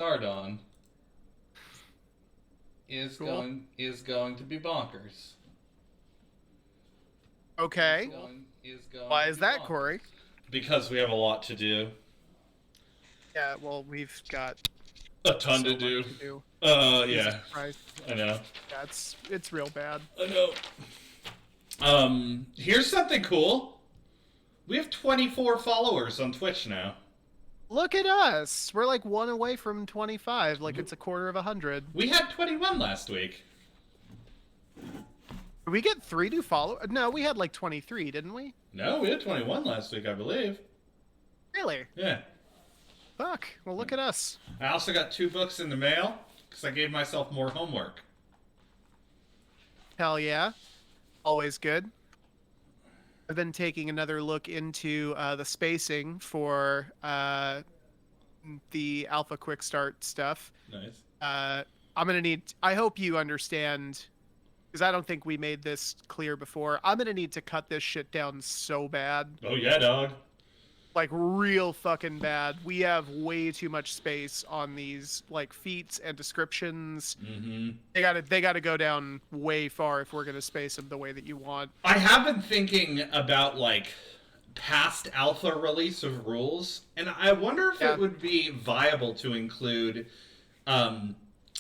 start on is Cool. going to be bonkers. Okay. Is going Why to is be that, bonkers. Corey? Because we have a lot to do. Yeah, well, we've got A ton to so much do. to do. Jesus Yeah. Christ. I know. Yeah, it's real bad. I know. Here's something cool. We have 24 followers on Twitch now. Look at us. We're like one away from 25. Like it's a quarter of 100. We had 21 last week. Did we get 3 new followers? No, we had like 23, didn't we? No, we had 21 last week, I believe. Really? Yeah. Fuck. Well, look at us. I also got 2 books in the mail because I gave myself more homework. Hell yeah. Always good. I've been taking another look into the spacing for the alpha quick start stuff. Nice. I'm going to need, I hope you understand, because I don't think we made this clear before. I'm going to need to cut this shit down so bad. Oh yeah, dog. Like real fucking bad. We have way too much space on these like feats and descriptions. Mm-hmm. They gotta go down way far if we're gonna space them the way that you want. I have been thinking about like past alpha release of rules, and I wonder if it would be viable to include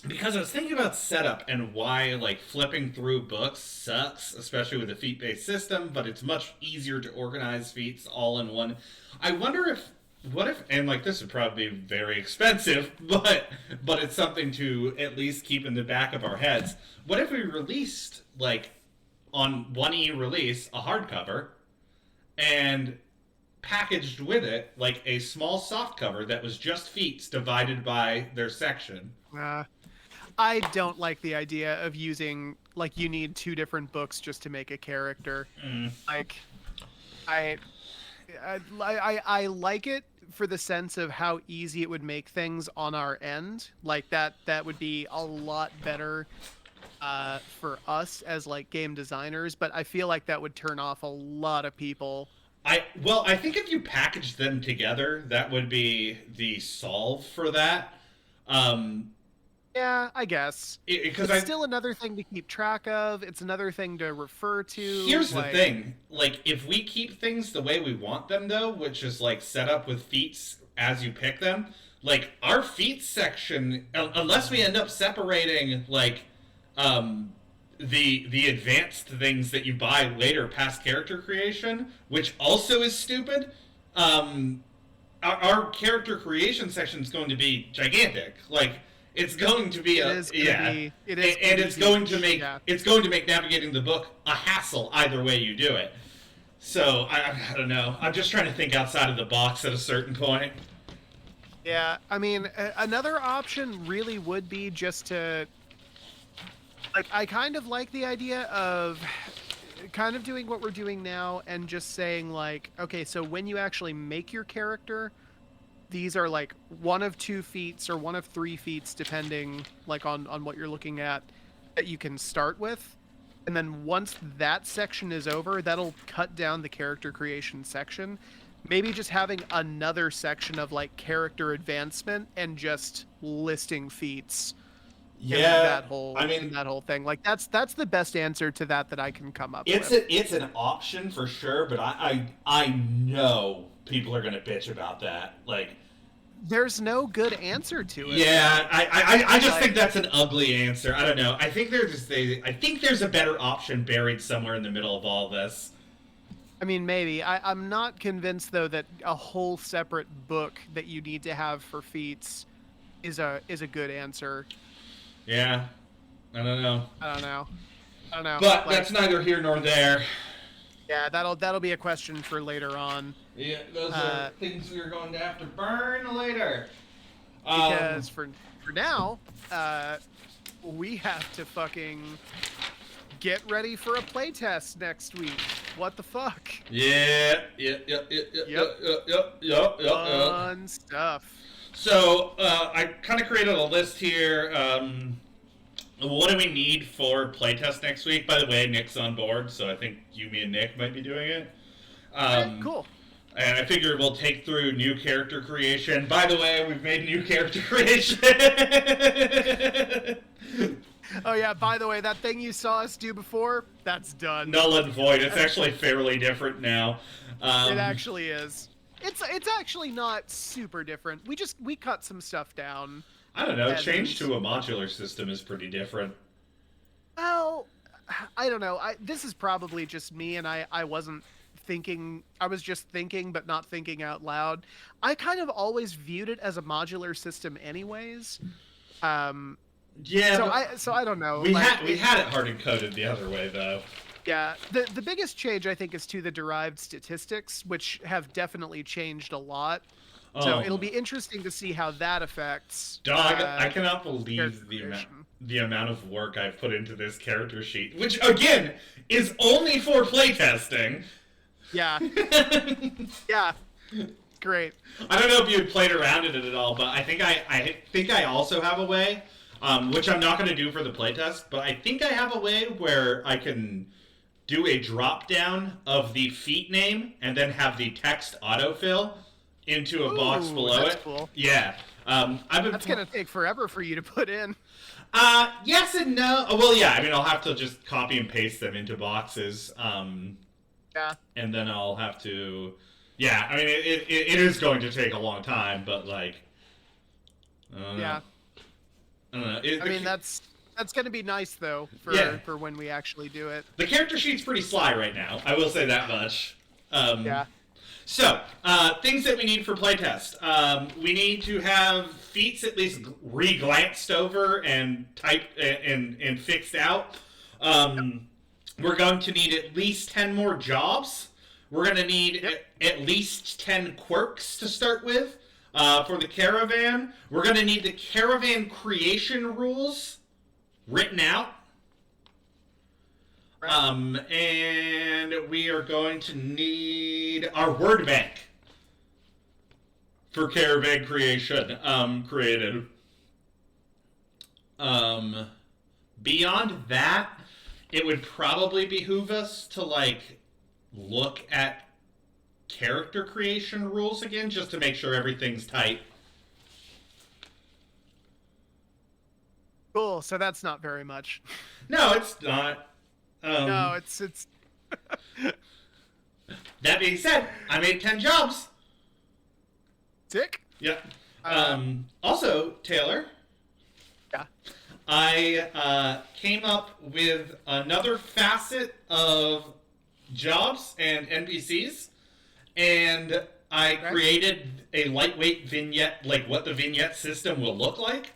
because I was thinking about setup and why like flipping through books sucks, especially with a feat-based system, but it's much easier to organize feats all in one. I wonder if what if and like this would probably be very expensive, but it's something to at least keep in the back of our heads. What if we released like on 1E release a hardcover and packaged with it like a small soft cover that was just feats divided by their section? I don't like the idea of using like you need 2 different books just to make a character. Like I like it for the sense of how easy it would make things on our end. Like that would be a lot better for us as like game designers, but I feel like that would turn off a lot of people. I think if you package them together, that would be the solve for that. Yeah, I guess. Because it's still another thing to keep track of. It's another thing to refer to. Here's the thing. Like, if we keep things the way we want them, though, which is, like, set up with feats as you pick them, like, our feats section, unless we end up separating, like, the advanced things that you buy later past character creation, which also is stupid, our character creation section is going to be gigantic. Like, it's going to be it's going to make navigating the book a hassle either way you do it. So I don't know. I'm just trying to think outside of the box at a certain point. Yeah, I mean, another option really would be just to like I kind of like the idea of kind of doing what we're doing now and just saying like, okay, so when you actually make your character, these are like 1 of 2 feats or 1 of 3 feats, depending like on what you're looking at, that you can start with. And then once that section is over, that'll cut down the character creation section. Maybe just having another section of like character advancement and just listing feats. Yeah, that whole thing. Like that's the best answer to that I can come up with. It's an option for sure, but I know people are gonna bitch about that. Like, there's no good answer to it. Yeah, I just think that's an ugly answer. I don't know. I think there's a better option buried somewhere in the middle of all this. I mean, maybe. I'm not convinced though that a whole separate book that you need to have for feats is a good answer. Yeah, I don't know. But like, that's neither here nor there. Yeah, that'll be a question for later on. Yeah, those are things we're going to have to burn later. Because for now, we have to fucking get ready for a playtest next week. What the fuck? Yeah. Fun stuff. So, I kind of created a list here. What do we need for playtest next week? By the way, Nick's on board, so I think you, me, and Nick might be doing it. Okay, cool. And I figure we'll take through new character creation. By the way, we've made new character creation. Oh yeah, by the way, that thing you saw us do before, that's done. Null and void. It's actually fairly different now. It actually is. It's actually not super different. We cut some stuff down. I don't know. Change to a modular system is pretty different. Well, I don't know. This is probably just me, and I wasn't thinking. I was just thinking, but not thinking out loud. I kind of always viewed it as a modular system, anyways. Yeah. So I don't know. We had it hard coded the other way, though. Yeah. The biggest change, I think, is to the derived statistics, which have definitely changed a lot. So it'll be interesting to see how that affects. Dog, I cannot believe the amount of work I've put into this character sheet, which again is only for playtesting. Yeah. Yeah. Great. I don't know if you had played around in it at all, but I think I also have a way, which I'm not going to do for the playtest, but I think I have a way where I can do a drop down of the feat name and then have the text autofill into a box below it. Cool. Yeah. That's going to take forever for you to put in. Yes and no. Well, yeah, I mean, I'll have to just copy and paste them into boxes. Yeah. And then I'll have to... Yeah, I mean, it is going to take a long time, but, like... Yeah. I don't know. I mean, that's going to be nice, though, for when we actually do it. The character sheet's pretty sly right now. I will say that much. Yeah. So, things that we need for playtest. We need to have feats at least re-glanced over and typed and fixed out. We're going to need at least 10 more jobs. We're going to need at least 10 quirks to start with for the caravan. We're going to need the caravan creation rules written out. Right. And we are going to need our word bank for caravan creation created. Beyond that, it would probably behoove us to, like, look at character creation rules again, just to make sure everything's tight. Cool, so that's not very much. No, it's not. No, it's... That being said, I made 10 jobs. Sick? Yep. Also, Taylor. Yeah. I came up with another facet of jobs and NPCs, and I created a lightweight vignette, like what the vignette system will look like,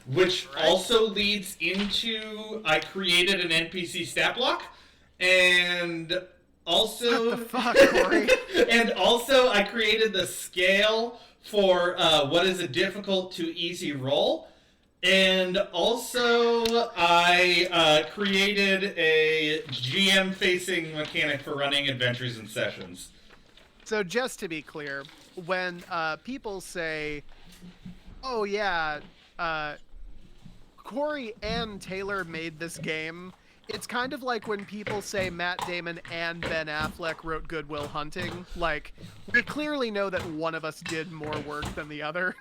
which also leads into I created an NPC stat block, and also what the fuck, Corey? and also I created the scale for what is a difficult to easy roll. And also, I created a GM-facing mechanic for running adventures and sessions. So just to be clear, when people say, oh yeah, Corey and Taylor made this game, it's kind of like when people say Matt Damon and Ben Affleck wrote Good Will Hunting. Like, we clearly know that one of us did more work than the other.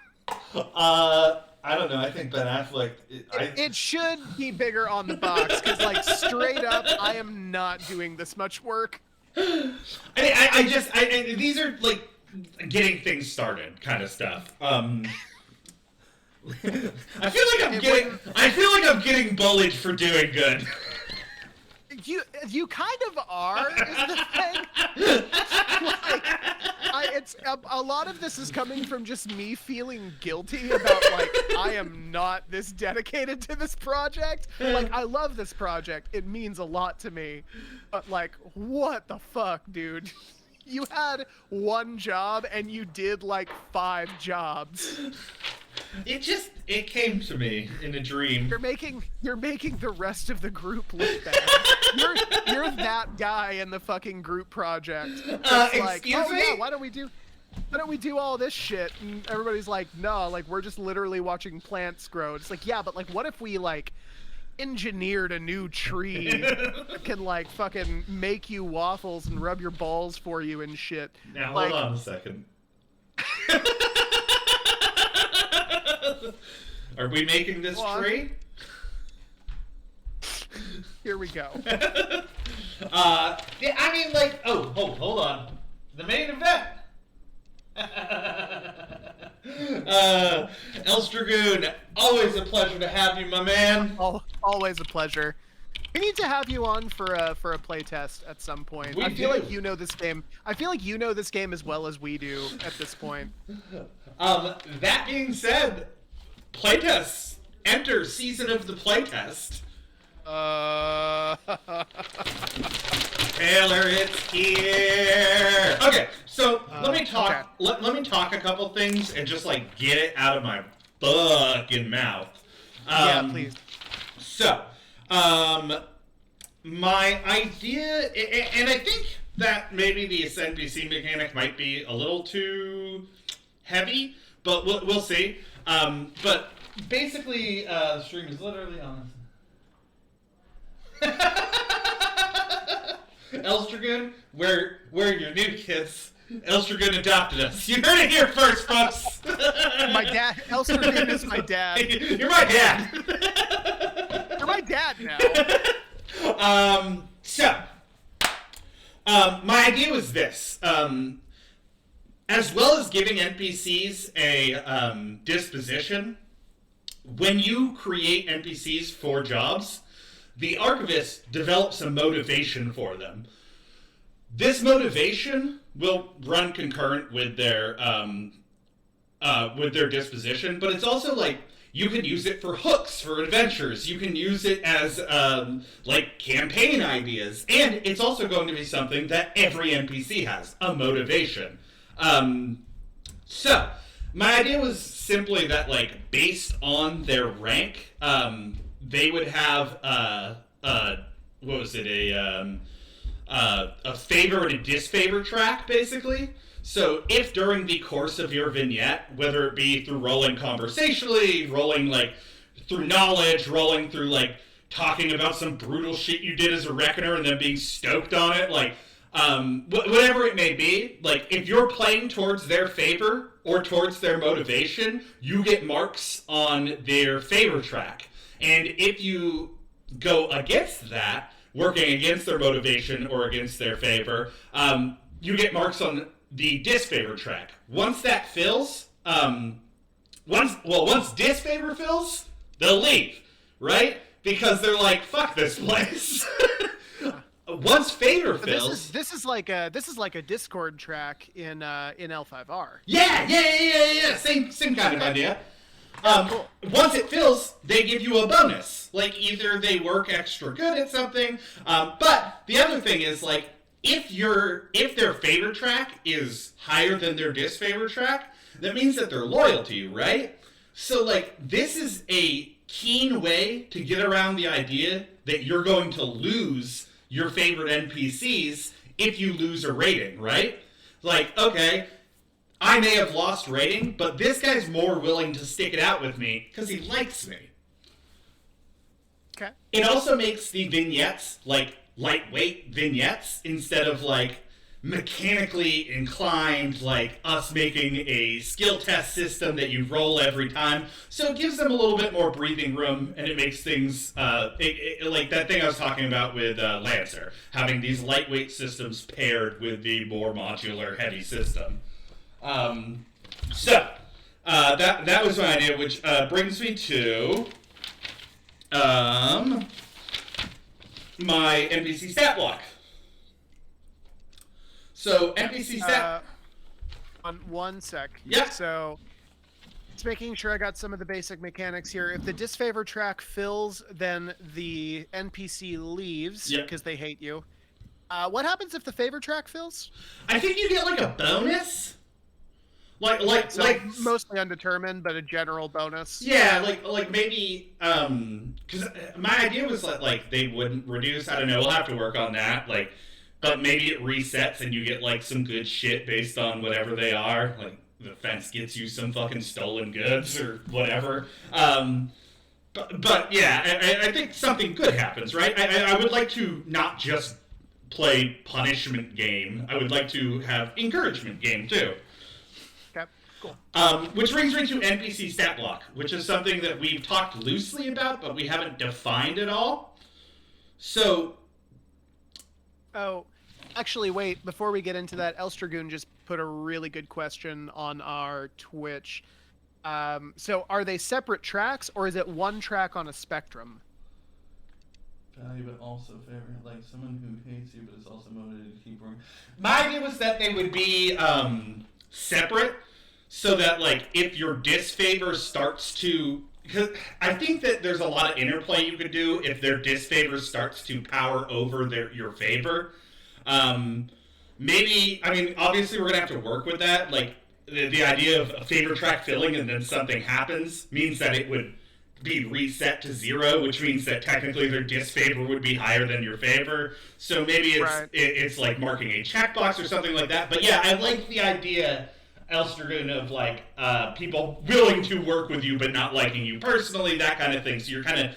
I don't know. I think Ben Affleck... It should be bigger on the box, because, like, straight up, I am not doing this much work. I these are, like, getting things started kind of stuff. I feel like I'm getting bullied for doing good. You kind of are, is the thing. It's a lot of this is coming from just me feeling guilty about, like, I am not this dedicated to this project. Like, I love this project. It means a lot to me. But, like, what the fuck, dude? You had one job and you did, like, 5 jobs. It came to me in a dream. You're making the rest of the group look bad. You're that guy in the fucking group project. Excuse me? Yeah, why don't we do all this shit? And everybody's like, no, like, we're just literally watching plants grow. It's like, yeah, but, like, what if we, like, engineered a new tree that can like fucking make you waffles and rub your balls for you and shit. Now like, hold on a second. Are we making this tree? Here we go. Yeah, I mean, like, hold on. The main event. Elstragoon, always a pleasure to have you, my man. Always a pleasure. We need to have you on for a playtest at some point. I feel like you know this game. I feel like you know this game as well as we do at this point. That being said, playtests. Enter Season of the Playtest. Taylor, it's here. Okay, so let me talk. Okay. Let me talk a couple things and just like get it out of my fucking mouth. Yeah, please. So, my idea, and I think that maybe the NPC mechanic might be a little too heavy, but we'll see. But basically, the stream is literally on. Elstragoon, we're your new kids. Elstragoon adopted us. You heard it here first, folks. My dad, Elstragoon is my dad. You're my dad. You're my dad now. My idea was this. As well as giving NPCs a disposition, when you create NPCs for jobs, the Archivist develops a motivation for them. This motivation will run concurrent with their disposition, but it's also like you can use it for hooks for adventures. You can use it as like campaign ideas, and it's also going to be something that every NPC has, a motivation. So my idea was simply that, like, based on their rank, they would have a favor and a disfavor track, basically. So if during the course of your vignette, whether it be through rolling conversationally, rolling like through knowledge, rolling through like talking about some brutal shit you did as a reckoner and then being stoked on it, like whatever it may be, like if you're playing towards their favor or towards their motivation, you get marks on their favor track. And if you go against that, working against their motivation or against their favor, you get marks on the disfavor track. Once that fills, once disfavor fills, they'll leave, right? Because they're like, fuck this place. Once favor fills, this is like a Discord track in L5R. Yeah. Same kind of idea. Cool. Once it fills, they give you a bonus. Like, either they work extra good at something, but the other thing is, like, if their favor track is higher than their disfavor track, that means that they're loyal to you, right? So, like, this is a keen way to get around the idea that you're going to lose your favorite NPCs if you lose a rating, right? Like, okay, I may have lost rating, but this guy's more willing to stick it out with me because he likes me. Okay. It also makes the vignettes, like, lightweight vignettes instead of, like, mechanically inclined, like us making a skill test system that you roll every time. So it gives them a little bit more breathing room, and it makes things, like that thing I was talking about with Lancer, having these lightweight systems paired with the more modular heavy system. That was my idea, which brings me to my Npc Stat Block. So Npc Stat. On one sec. Yeah. So, just making sure I got some of the basic mechanics here. If the disfavor track fills, then the NPC leaves because they hate you. What happens if the favor track fills? I think you get like a bonus. Like mostly undetermined, but a general bonus. Yeah, like maybe because my idea was like they wouldn't reduce. I don't know. We'll have to work on that. Like, but maybe it resets and you get like some good shit based on whatever they are. Like the fence gets you some fucking stolen goods or whatever. But yeah, I think something good happens, right? I would like to not just play punishment game. I would like to have encouragement game too. Okay, cool. Which brings me to NPC Stat Block, which is something that we've talked loosely about, but we haven't defined at all. So... Oh, actually, wait. Before we get into that, Elstragoon just put a really good question on our Twitch. So are they separate tracks, or is it one track on a spectrum? Value, but also favorite, like someone who hates you, but is also motivated to keep working. My idea was that they would be separate, so that like if your disfavor starts to, because I think that there's a lot of interplay you could do if their disfavor starts to power over your favor. Maybe, I mean, obviously we're gonna have to work with that. Like the idea of a favor track filling and then something happens means that it would be reset to 0, which means that technically their disfavor would be higher than your favor. So maybe it's like marking a checkbox or something like that. But yeah, I like the idea, Elstragoon, of like people willing to work with you but not liking you personally, that kind of thing. So you're kind of,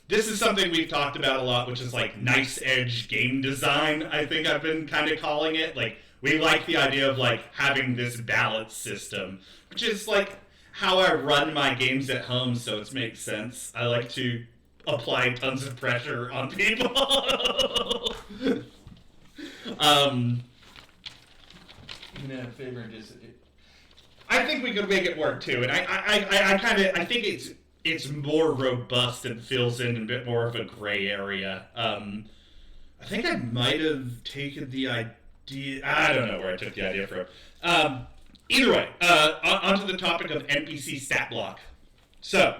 this is something we've talked about a lot, which is like nice edge game design, I think I've been kind of calling it. Like we like the idea of like having this balance system, which is like how I run my games at home, so it makes sense. I like to apply tons of pressure on people. I think we could make it work too, and I think it's more robust and fills in a bit more of a gray area. I think I might have taken the idea. I don't know where I took the idea from. Either way, onto the topic of NPC Stat Block. So,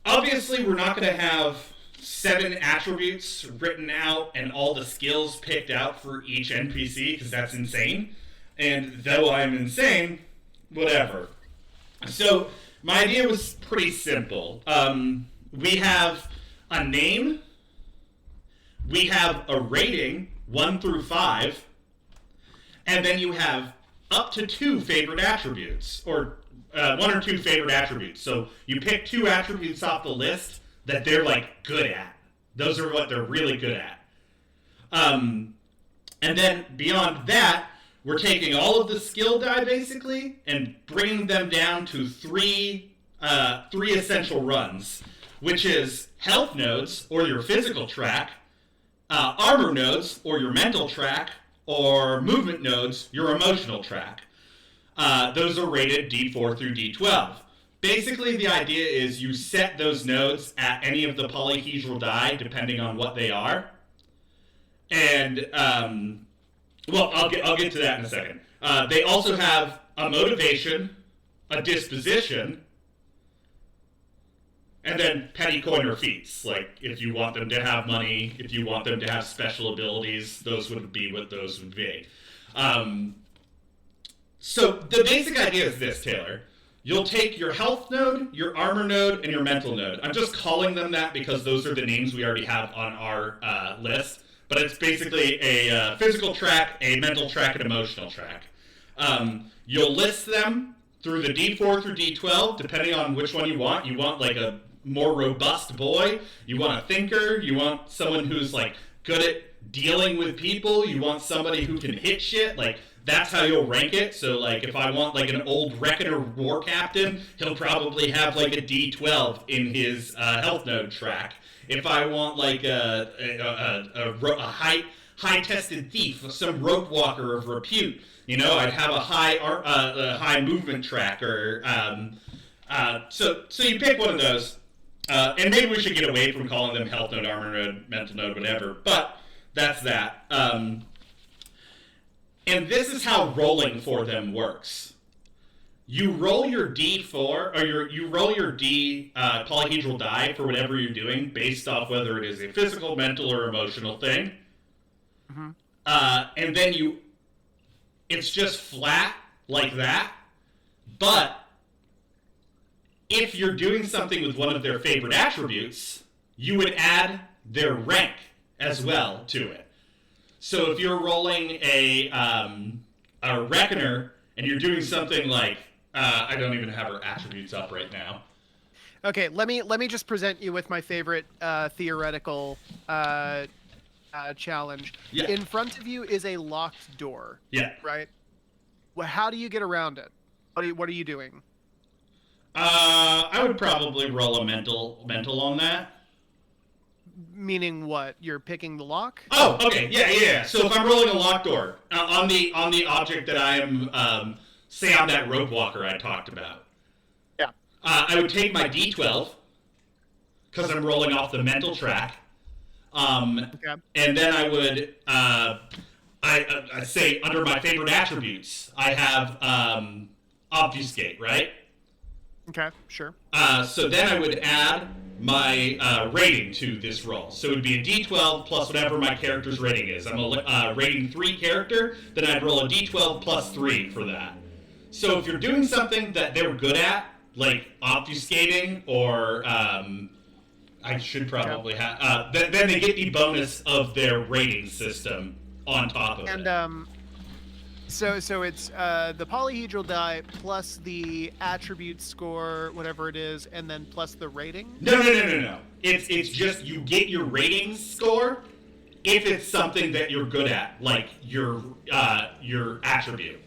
obviously we're not going to have 7 attributes written out and all the skills picked out for each NPC, because that's insane. And though I'm insane, whatever. So, my idea was pretty simple. We have a name, we have a rating, 1 through 5, and then you have up to 2 favorite attributes, or 1 or 2 favorite attributes. So you pick 2 attributes off the list that they're like good at. Those are what they're really good at. And then beyond that, we're taking all of the skill die basically and bringing them down to 3 essential runs, which is health nodes or your physical track, armor nodes or your mental track, or movement nodes, your emotional track. Those are rated D4 through D12. Basically, the idea is you set those nodes at any of the polyhedral die, depending on what they are. And, well, I'll get to that in a second. They also have a motivation, a disposition, and then petty coiner feats. Like, if you want them to have money, if you want them to have special abilities, those would be what those would be. So the basic idea is this, Taylor. You'll take your health node, your armor node, and your mental node. I'm just calling them that because those are the names we already have on our list. But it's basically a physical track, a mental track, and emotional track. You'll list them through the D4 through D12, depending on which one you want. You want like a more robust boy, you want a thinker, you want someone who's like good at dealing with people, you want somebody who can hit shit, like that's how you'll rank it. So like if I want like an old Reckoner war captain, he'll probably have like a D12 in his health node track. If I want like a high tested thief, some rope walker of repute, you know, I'd have a high movement track, or so you pick one of those. And maybe we should get away from calling them health node, armor node, mental node, whatever. But that's that. And this is how rolling for them works. You roll your D4, or you roll your D polyhedral die for whatever you're doing, based off whether it is a physical, mental, or emotional thing. Mm-hmm. And then it's just flat like that. But if you're doing something with one of their favorite attributes, you would add their rank as well to it. So if you're rolling a Reckoner and you're doing something like, I don't even have her attributes up right now. Okay, let me just present you with my favorite theoretical challenge. Yeah. In front of you is a locked door. Yeah. Right. Well, how do you get around it? What are you doing? I would probably roll a mental on that. Meaning what? You're picking the lock? Oh, okay, yeah. So if I'm rolling a locked door on the object that I am, say I'm that rope walker I talked about. Yeah. I would take my D12 because I'm rolling off the mental track. Okay. And then I would, I say under my favorite attributes, I have obfuscate, right? Okay, sure. So then I would add my rating to this roll. So it would be a D12 plus whatever my character's rating is. I'm a rating 3 character, then I'd roll a D12 plus 3 for that. So if you're doing something that they're good at, like obfuscating or I should probably have. Then they get the bonus of their rating system on top of it. And so it's the polyhedral die plus the attribute score, whatever it is, and then plus the rating. No. It's just you get your rating score if it's something that you're good at, like your attribute.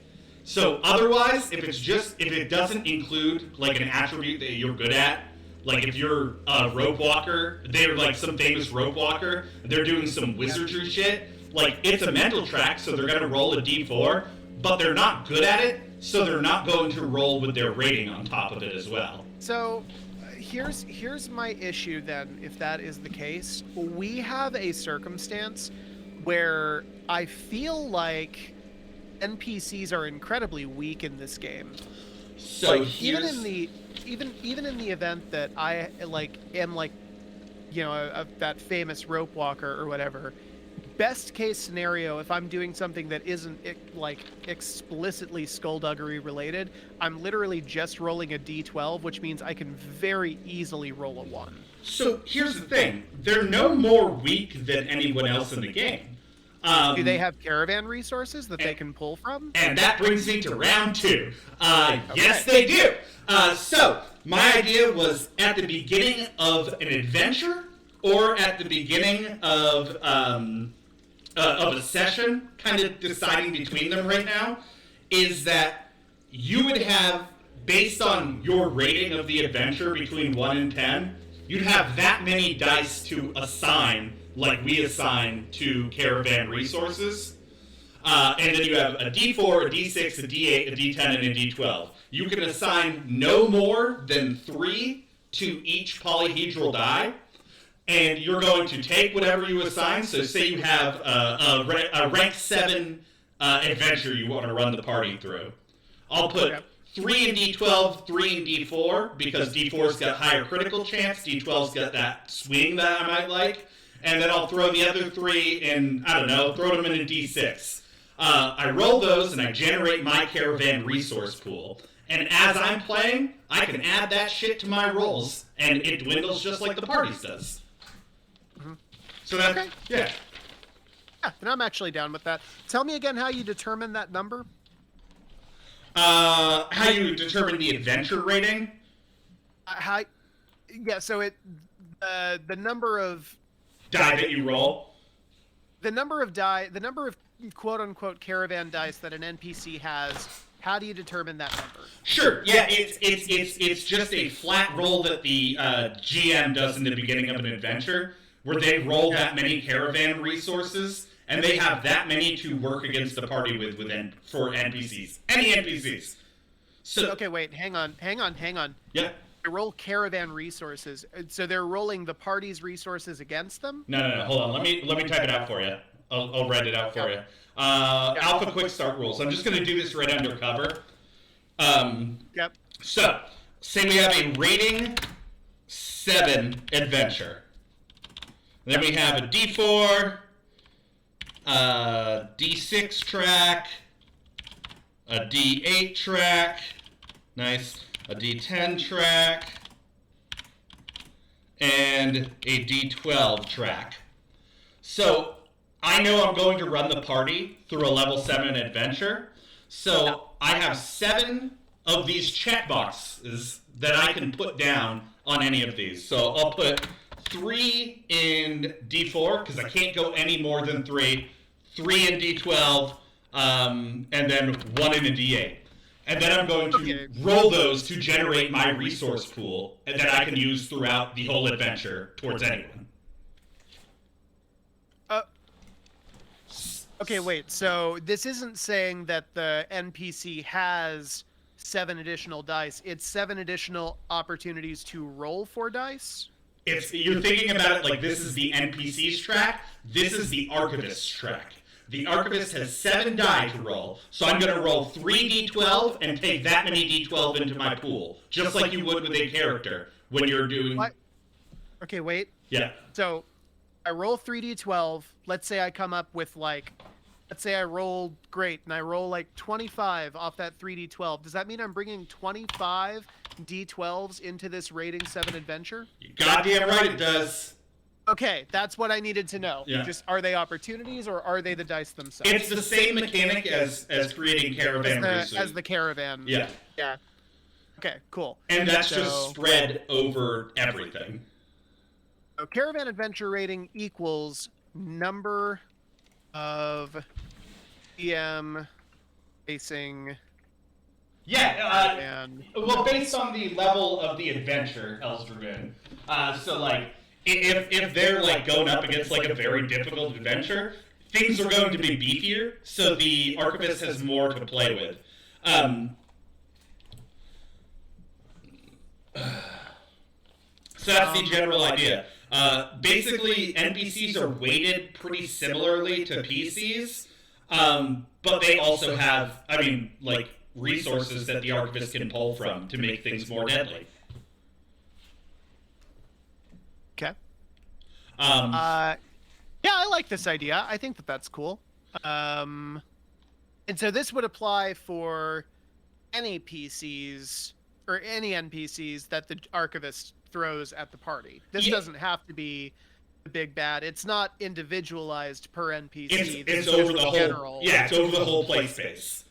So otherwise, if it doesn't include like an attribute that you're good at. Like, if you're a rope walker, they're like some famous rope walker, they're doing some wizardry shit, like, it's a mental track, so they're going to roll a d4, but they're not good at it, so they're not going to roll with their rating on top of it as well. So, here's my issue then, if that is the case. We have a circumstance where I feel like NPCs are incredibly weak in this game. So like, even in the event that I am that famous rope walker or whatever, best case scenario, if I'm doing something that isn't explicitly skullduggery related, I'm literally just rolling a d12, which means I can very easily roll a 1. So here's the thing, they're no more weak than anyone else in the game. Do they have caravan resources that they can pull from? And that brings me to round 2. Okay. Yes, they do. So my idea was at the beginning of an adventure or at the beginning of a session, kind of deciding between them right now, is that you would have, based on your rating of the adventure between 1 and 10, you'd have that many dice to assign, like we assign to caravan resources. And then you have a D4, a D6, a D8, a D10, and a D12. You can assign no more than 3 to each polyhedral die, and you're going to take whatever you assign. So say you have a rank 7 adventure you want to run the party through. I'll put 3 in D12, 3 in D4, because D4's got higher critical chance, D12's got that swing that I might like, and then I'll throw the other 3 in, I don't know, throw them in a D6. I roll those and I generate my caravan resource pool. And as I'm playing, I can add that shit to my rolls, and it dwindles just like the parties does. Mm-hmm. So that, okay. Yeah, then I'm actually down with that. Tell me again how you determine that number. How you determine the adventure rating? So the number of die that you roll. The number of quote-unquote caravan dice that an NPC has, how do you determine that number? Sure, yeah, it's just a flat roll that the GM does in the beginning of an adventure, where they roll that many caravan resources, and they have that many to work against the party for NPCs. Any NPCs. So okay, wait, hang on. Yeah. They roll caravan resources, so they're rolling the party's resources against them? No, hold on, let me type it out for you. I'll write it out for you. Alpha quick start rules. I'm just going to do this right under cover. Yep. So, say we have a rating 7 adventure. Then we have a D4, D6 track, a D8 track, nice, a D10 track, and a D12 track. So, I know I'm going to run the party through a level 7 adventure, so I have 7 of these checkboxes that I can put down on any of these. So I'll put 3 in D4, because I can't go any more than 3. 3 in D12, and then 1 in a D8. And then I'm going to roll those to generate my resource pool that I can use throughout the whole adventure towards anyone. Okay, wait. So this isn't saying that the NPC has 7 additional dice. It's 7 additional opportunities to roll 4 dice? You're thinking about it like this is the NPC's track. This is the Archivist's track. The Archivist has 7 die to roll, so I'm going to roll 3 d12 and take that many d12 into my pool, just like you would with a character when you're doing... What? Okay, wait. Yeah. So I roll 3d12. Let's say I come up with let's say I roll great, and I roll 25 off that 3d12. Does that mean I'm bringing 25 d12s into this rating 7 adventure? You're goddamn right it does. Okay, that's what I needed to know. Yeah. Just, are they opportunities or are they the dice themselves? It's the same mechanic as creating caravan as the caravan. Yeah. Yeah. Okay, cool. And that's just spread over everything. So caravan adventure rating equals number of DM facing. Yeah. Well, based on the level of the adventure, Elsdragoon. So if they're going up against a very difficult adventure, things are going to be beefier, so the Archivist has more to play with. So that's the general idea. Basically, NPCs are weighted pretty similarly to PCs, but they also have, resources that the Archivist can pull from to make things more deadly. Okay. Yeah, I like this idea. I think that's cool. And so this would apply for any PCs or any NPCs that the Archivist throws at the party. This doesn't have to be the big bad. It's not individualized per NPC. It's over the whole general. Yeah, it's over the whole play space.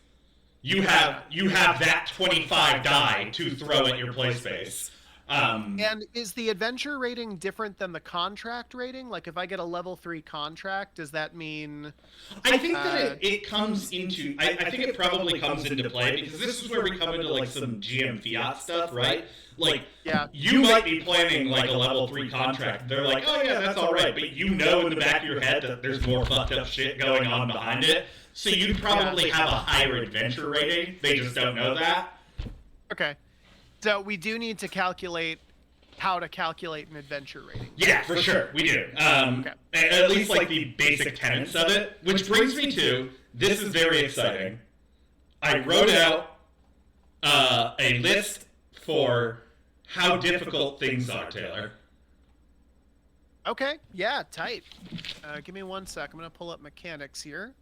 You have that 25 die to throw at your play space. And is the adventure rating different than the contract rating? If I get a level 3 contract, does that mean... I think that it comes into... I think it probably comes into play, because this is where we come into, some GM fiat stuff, right? You might be planning, a level 3 contract. They're like, oh, yeah, that's all right. But in the back of your head that there's more fucked up shit going on behind it. So you'd probably have a higher adventure rating. They just don't know that. Okay. So we do need to calculate how to calculate an adventure rating. Yeah, for sure. We do. Okay. At least the basic tenets of it. Which brings me to, this is very exciting. I wrote out a list for how difficult things are, Taylor. Okay. Yeah, tight. Give me 1 sec. I'm going to pull up mechanics here.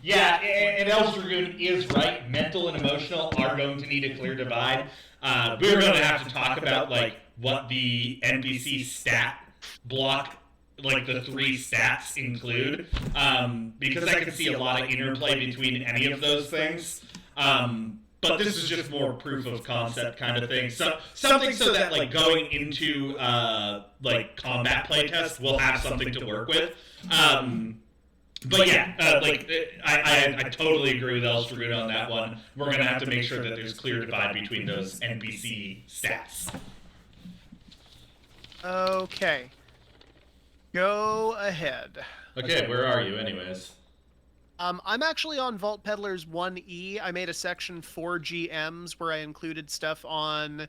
Yeah, and Elsdragoon is right. Mental and emotional are going to need a clear divide. We're going to have to talk about what the NPC stat block, the 3 stats include, because I can see a lot of interplay between any of those things. But this is just more proof of concept kind of thing. So something so that going into combat playtest, we'll have something to work with. But yeah, I totally agree with Elsdragoon on that one. We're going to have to make sure that there's clear divide between those NPC stats. Okay. Go ahead. Okay, where are you anyways? I'm actually on Vault Peddlers 1E. I made a section for GMs where I included stuff on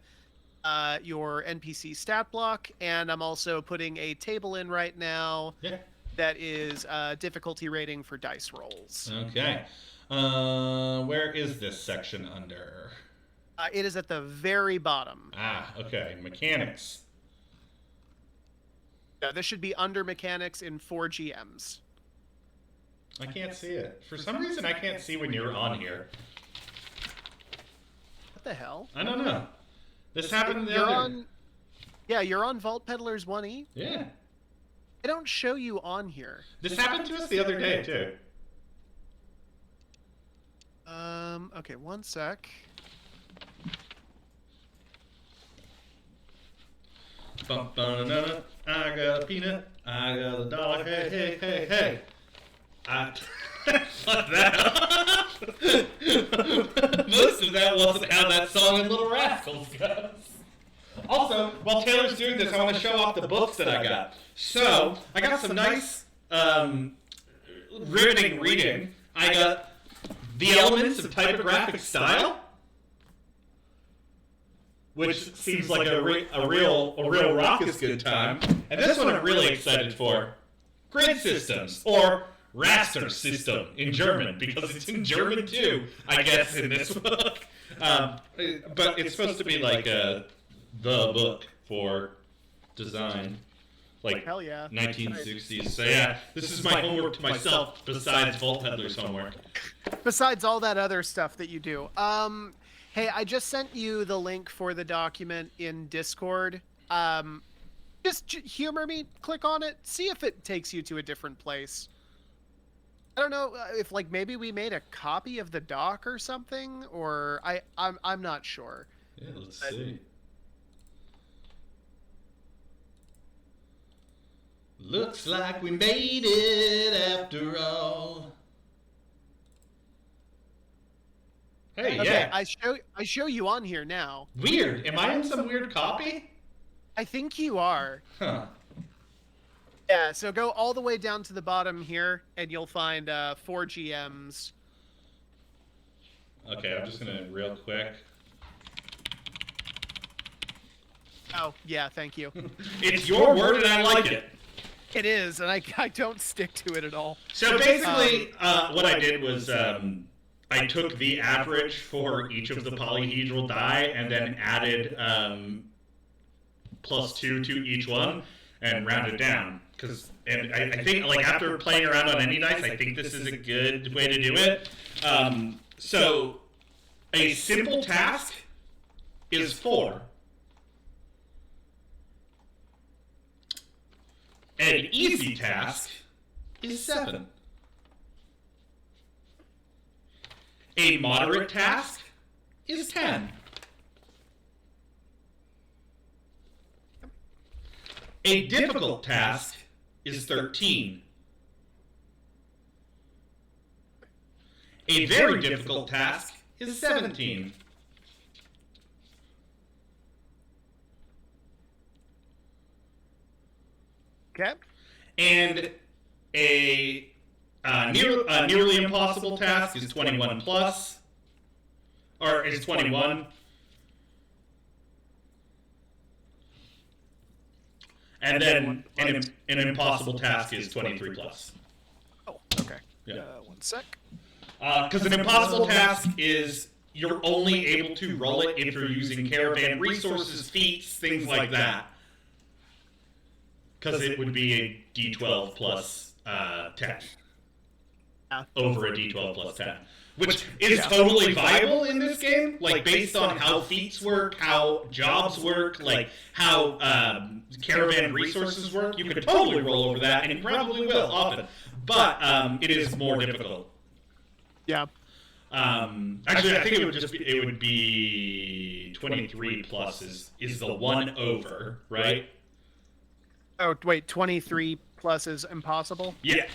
your NPC stat block, and I'm also putting a table in right now. Yeah. That is difficulty rating for dice rolls. Okay. Where is this section under? It is at the very bottom. Ah, okay. Mechanics. Yeah, this should be under mechanics in 4 GMs. I can't see it. For some reason, I can't see when you're on here. What the hell? I don't know. This happened the you're other... on. Yeah, you're on Vault Peddlers 1E? Yeah. I don't show you on here. This happened to us the other day, too. Okay, 1 sec. I got a peanut. I got a dollar. Hey, hey, hey, hey. I fuck that up. Most of that wasn't how that song in Little Rascals goes. Also, while Taylor's doing this, I want to show off the books that I got. So, I got some nice, riveting reading. I got The Elements of Typographic Style, which seems like a real raucous good time. And this one I'm really excited for. Grid Systems, or Raster System in German, because it's in German too, I guess, in this book. But it's supposed to be like the book for design. Like hell yeah. 1960s. So yeah, this is my homework to myself besides Vault Peddlers' homework. Besides all that other stuff that you do. Hey, I just sent you the link for the document in Discord. Just humor me, click on it, see if it takes you to a different place. I don't know if like maybe we made a copy of the doc or something, or I'm not sure. Yeah, let's see. Looks like we made it after all. Hey, okay, yeah. I show you on here now. Weird. Am I in some weird copy? I think you are. Huh. Yeah, so go all the way down to the bottom here, and you'll find 4 GMs. Okay, I'm just gonna real quick. Oh, yeah, thank you. It's your word and I like it. It is, and I don't stick to it at all. So basically, what I did was I took the average for each of the polyhedral die and then added +2 to each one and rounded down. And I think, like, after playing around on any dice, I think this is a good way to do it. So a simple task is 4. An easy task is 7. A moderate task is 10. A difficult task is 13. A very difficult task is 17. Okay. And a nearly impossible task is 21 plus, or is 21. And then an impossible task is 23 plus. Oh, okay. Yeah. One sec. Because an impossible task is you're only able to roll it if you're using caravan resources, feats, things like that. Because it would be a D12 plus 10. Over a D12 plus 10. Which is totally viable in this game. Like, based on how feats work, how jobs work, like, how caravan resources work, you could totally roll over that, and you probably will, often. But it is more difficult. Yeah. Actually, I think it would be 23 plus is the one over, right? Oh, wait, 23 plus is impossible? Yeah.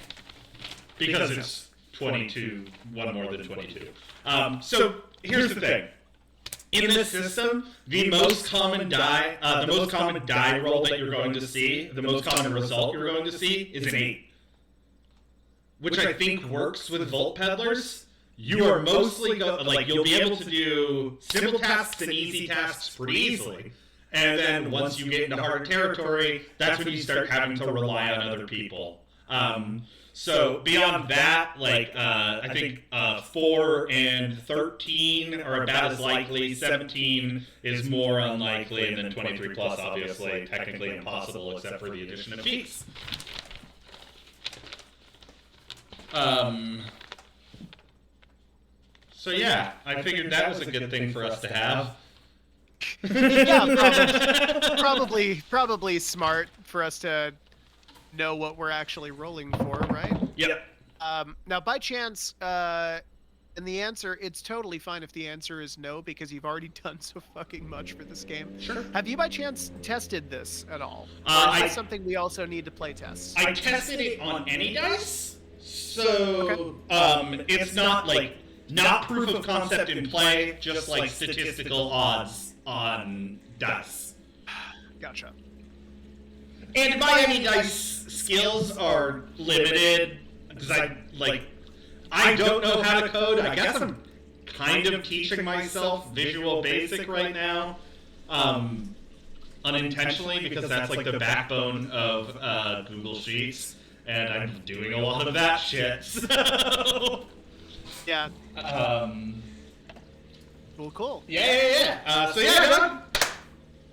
Because it's 22, one more than 22. So here's the thing. In this system, the most common die roll that you're going to see, the most common result you're going to see is an 8. Which I think works with Vault Peddlers. You are mostly, you'll be able to do simple tasks and easy tasks pretty easily. And then once you get into harder territory, that's when you start having to rely on other people. So beyond that, I think 4 and 13 are about as likely. 17 is more unlikely, and then 23 plus, obviously, technically impossible, except for the addition of feats. So yeah, I figured that was a good thing for us to have. Yeah, probably smart for us to know what we're actually rolling for, right? Yep. Now, by chance, And the answer, it's totally fine if the answer is no, because you've already done so fucking much for this game. Sure. Have you by chance tested this at all? Or is this something we also need to play test? I tested it on any dice, so it's not like not proof of concept in play, just like statistical odds on dice. Gotcha. And my any dice skills are limited because I don't know how to code. I guess I'm kind of teaching myself Visual Basic right now, unintentionally, because that's like the backbone of Google Sheets, and I'm doing a lot of that shit. So. Yeah. Cool. Yeah. So yeah, done.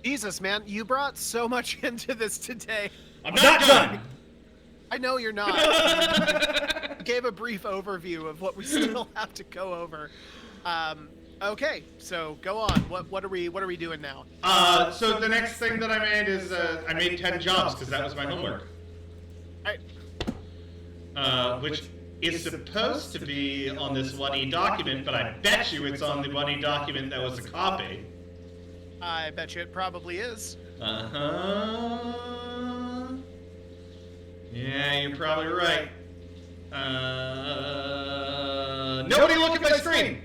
Jesus, man, you brought so much into this today. I'm not done. I know you're not. You gave a brief overview of what we still have to go over. Okay, so go on. What are we doing now? So the next thing that I made is I made 10 jobs because that was my homework. Right. Which is supposed to be on this 1E document, but I bet you it's on the 1E document that was a copy. I bet you it probably is. Yeah, you're probably right. Nobody look at my screen!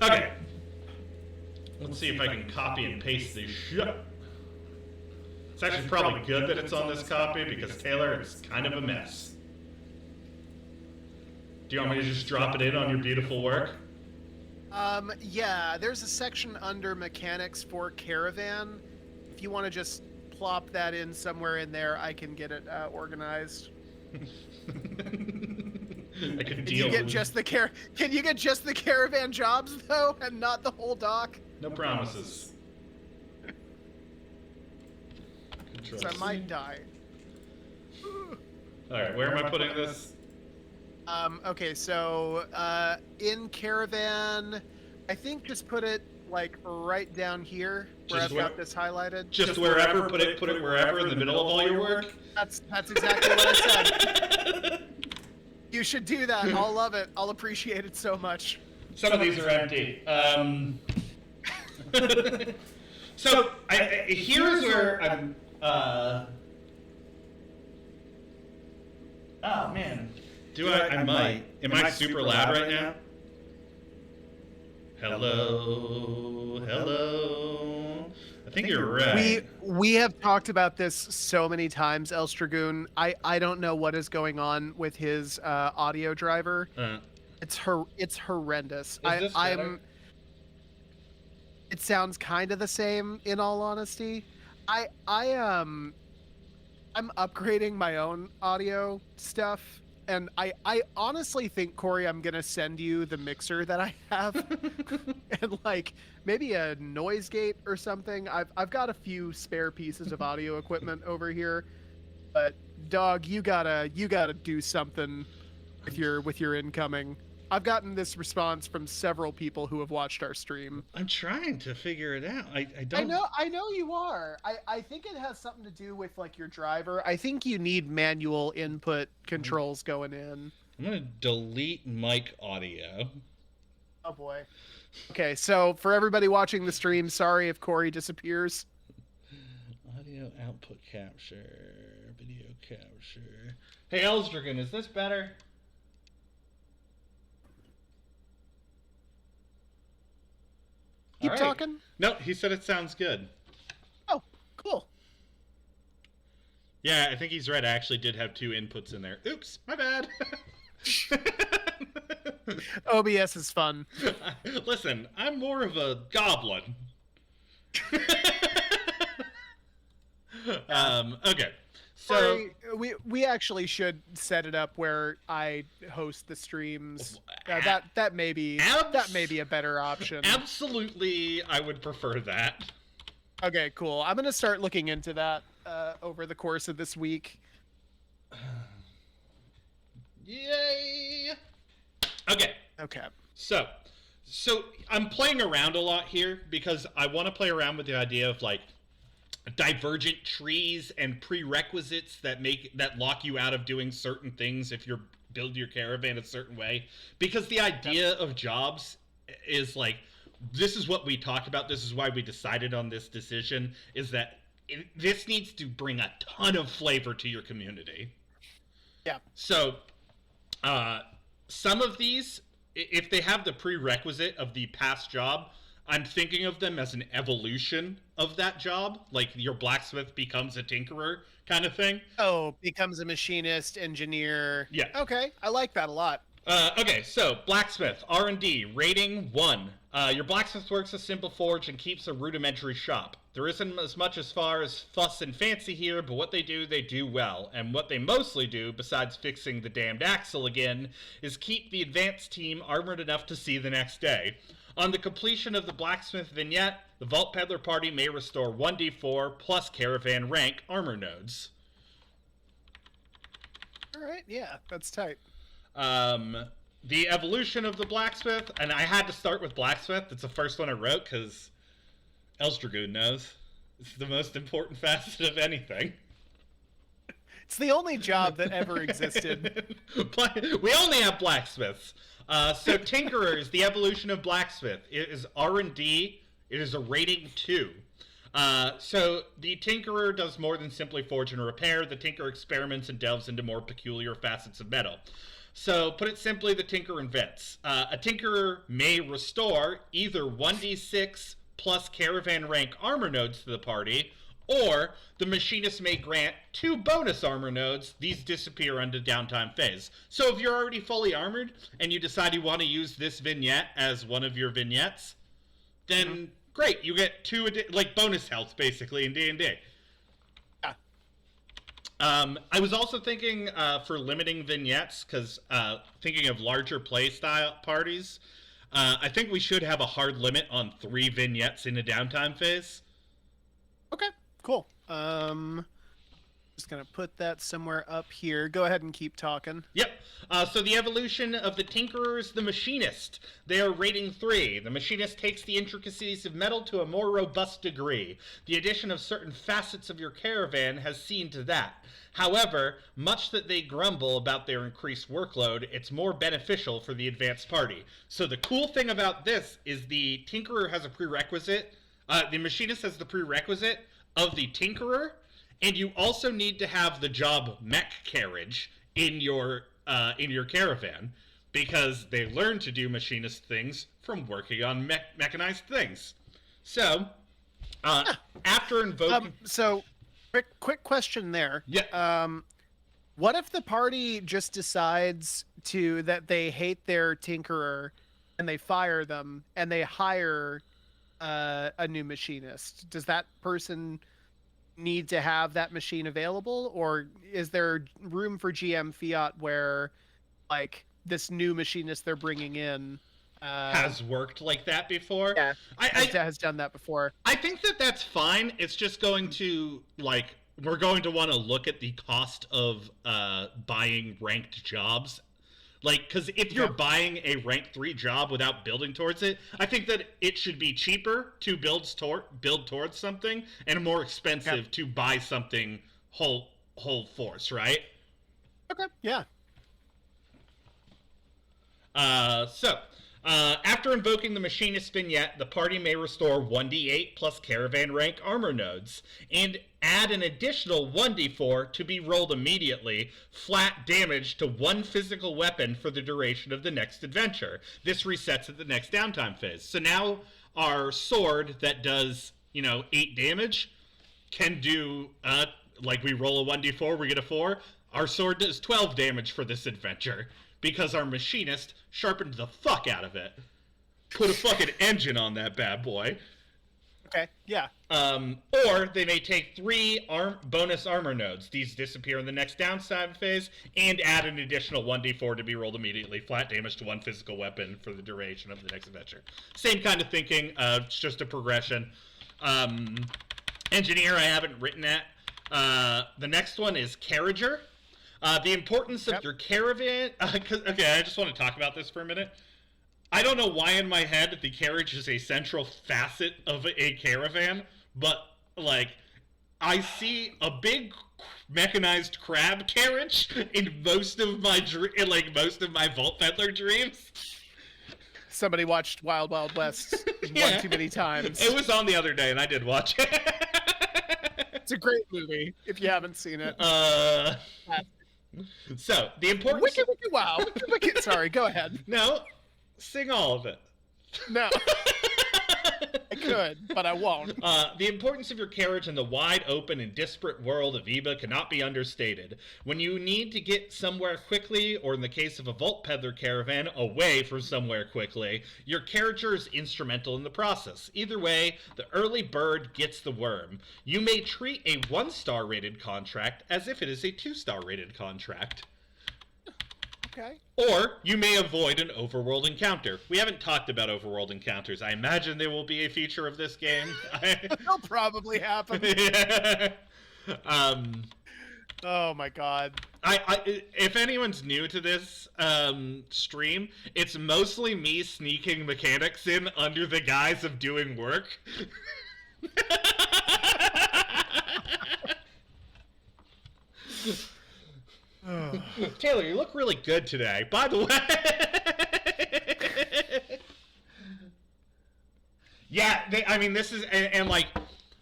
Okay. Let's see if I can copy and paste this shit. It's actually probably good that it's on this copy because Taylor is kind of a mess. Do you want me to just drop it in on your beautiful work? Yeah, there's a section under mechanics for Caravan. If you want to just plop that in somewhere in there, I can get it organized. I could deal Can you get just the Caravan jobs though, and not the whole doc? No promises. Because I might die. Alright, where am I putting this? Okay, so in Caravan, I think just put it like right down here where I've got this highlighted. Just wherever, put it wherever in the middle of all your work? That's exactly what I said. You should do that. I'll love it. I'll appreciate it so much. Some of these are empty. So here's where I'm. Oh man. I might. Am I super loud right now? Hello. I think you're right. We have talked about this so many times, El Stragoon. I don't know what is going on with his audio driver. It's horrendous. I'm. It sounds kind of the same, in all honesty. I'm upgrading my own audio stuff. And I honestly think, Corey, I'm going to send you the mixer that I have and like maybe a noise gate or something. I've got a few spare pieces of audio equipment over here, but dog, you gotta do something with your incoming. I've gotten this response from several people who have watched our stream. I'm trying to figure it out. I know you are. I think it has something to do with like your driver. I think you need manual input controls going in. I'm gonna delete mic audio. Oh boy. Okay, so for everybody watching the stream, sorry if Corey disappears. Audio output capture, video capture. Hey Elsdragon, is this better? Keep talking? No, he said it sounds good. Oh, cool. Yeah, I think he's right. I actually did have 2 inputs in there. Oops, my bad. OBS is fun. Listen, I'm more of a goblin. Okay. So we actually should set it up where I host the streams. That may be a better option. Absolutely, I would prefer that. Okay, cool. I'm gonna start looking into that over the course of this week. Yay! Okay. Okay. So I'm playing around a lot here because I want to play around with the idea of like divergent trees and prerequisites that lock you out of doing certain things if you're build your caravan a certain way. Because the idea of jobs is like, this is what we talked about, this is why we decided on this decision, is that this needs to bring a ton of flavor to your community. Yeah. So, some of these, if they have the prerequisite of the past job, I'm thinking of them as an evolution of that job, like your blacksmith becomes a tinkerer kind of thing. Oh, becomes a machinist, engineer. Yeah. Okay, I like that a lot. Okay, so blacksmith, R&D, rating 1. Your blacksmith works a simple forge and keeps a rudimentary shop. There isn't as much as far as fuss and fancy here, but what they do well. And what they mostly do, besides fixing the damned axle again, is keep the advanced team armored enough to see the next day. On the completion of the blacksmith vignette, the Vault Peddler party may restore 1d4 plus caravan rank armor nodes. Alright, yeah, that's tight. The evolution of the blacksmith, and I had to start with blacksmith. It's the first one I wrote because Elsdragoon knows. It's the most important facet of anything. It's the only job that ever existed. We only have blacksmiths. So Tinkerers, the evolution of blacksmith, it is R&D. It is a rating 2. So the Tinkerer does more than simply forge and repair. The Tinkerer experiments and delves into more peculiar facets of metal. So, put it simply, the Tinkerer invents. A Tinkerer may restore either 1d6 plus caravan rank armor nodes to the party, or the Machinist may grant 2 bonus armor nodes. These disappear under downtime phase. So if you're already fully armored, and you decide you want to use this vignette as one of your vignettes, then great, you get 2 like bonus health, basically, in D&D. I was also thinking for limiting vignettes, because thinking of larger playstyle parties, I think we should have a hard limit on 3 vignettes in a downtime phase. Okay, cool. Just gonna put that somewhere up here. Go ahead and keep talking. Yep. So the evolution of the Tinkerer is the Machinist. They are rating 3. The Machinist takes the intricacies of metal to a more robust degree. The addition of certain facets of your caravan has seen to that. However, much that they grumble about their increased workload, it's more beneficial for the advanced party. So the cool thing about this is the Tinkerer has a prerequisite. The Machinist has the prerequisite of the Tinkerer, and you also need to have the job mech carriage in your caravan, because they learn to do machinist things from working on mechanized things. So, after invoking... So, quick question there. Yeah. What if the party just decides that they hate their Tinkerer, and they fire them, and they hire a new machinist? Does that person need to have that machine available, or is there room for GM fiat where, like, this new machinist they're bringing in has worked like that before? Yeah, has done that before. I think that's fine. It's just going to, like, we're going to want to look at the cost of buying ranked jobs. Like, because if you're buying a rank 3 job without building towards it, I think that it should be cheaper to build towards something, and more expensive to buy something whole force, right? Okay, yeah. After invoking the Machinist vignette, the party may restore 1d8 plus caravan rank armor nodes, and add an additional 1d4 to be rolled immediately, flat damage to 1 physical weapon for the duration of the next adventure. This resets at the next downtime phase. So now our sword that does, 8 damage can do, like, we roll a 1d4, we get a 4. Our sword does 12 damage for this adventure, because our Machinist sharpened the fuck out of it. Put a fucking engine on that bad boy. Okay, yeah. Or they may take 3 bonus armor nodes. These disappear in the next downtime phase, and add an additional 1d4 to be rolled immediately. Flat damage to 1 physical weapon for the duration of the next adventure. Same kind of thinking. It's just a progression. Engineer, I haven't written that. The next one is Carriager. The importance of your caravan... okay, I just want to talk about this for a minute. I don't know why in my head the carriage is a central facet of a caravan, but, like, I see a big mechanized crab carriage in most of my Vault Peddler dreams. Somebody watched Wild Wild West one too many times. It was on the other day, and I did watch it. It's a great movie if you haven't seen it. So the importance. Wiki wiki wow. Wiki. Sorry, go ahead. No, sing all of it. No. I could, but I won't. The importance of your carriage in the wide open and disparate world of Eva cannot be understated. When you need to get somewhere quickly, or in the case of a Vault Peddler caravan, away from somewhere quickly, your character is instrumental in the process. Either way, the early bird gets the worm. You may treat a 1-star rated contract as if it is a 2-star rated contract. Okay. Or you may avoid an overworld encounter. We haven't talked about overworld encounters. I imagine they will be a feature of this game. They'll probably happen. Yeah. Oh my god. If anyone's new to this stream, it's mostly me sneaking mechanics in under the guise of doing work. Taylor, you look really good today. By the way. Yeah, this is and like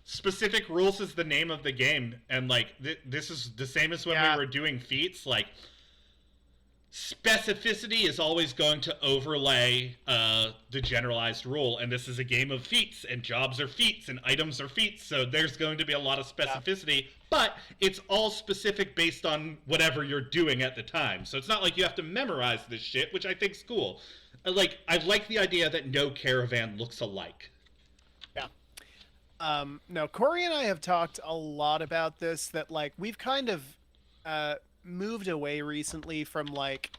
specific rules is the name of the game, and like this is the same as when we were doing feats. Like specificity is always going to overlay the generalized rule, and this is a game of feats, and jobs are feats, and items are feats, so there's going to be a lot of specificity, but it's all specific based on whatever you're doing at the time. So it's not like you have to memorize this shit, which I think's cool. I like the idea that no caravan looks alike. Yeah. No, Corey and I have talked a lot about this, that like we've kind of moved away recently from like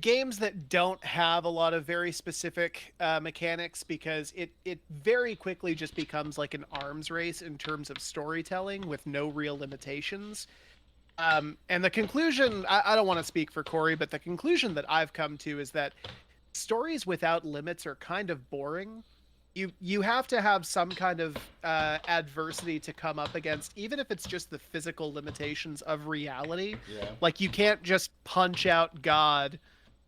games that don't have a lot of very specific mechanics, because it very quickly just becomes like an arms race in terms of storytelling with no real limitations. And the conclusion, I don't want to speak for Corey, but the conclusion that I've come to is that stories without limits are kind of boring. You have to have some kind of adversity to come up against, even if it's just the physical limitations of reality. Yeah. Like you can't just punch out God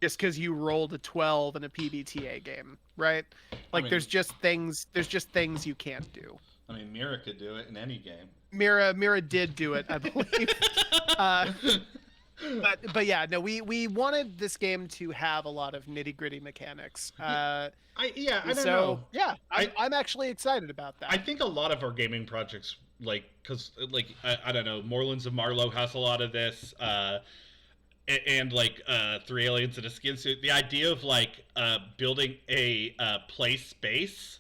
just because you rolled a 12 in a PBTA game, right? Like there's just things you can't do. I mean, Mira could do it in any game. Mira did do it, I believe. But yeah, no, we wanted this game to have a lot of nitty-gritty mechanics. I don't know. Yeah, I'm actually excited about that. I think a lot of our gaming projects, because I don't know, Moorlands of Marlowe has a lot of this, and 3 Aliens in a Skin Suit. The idea of building a play space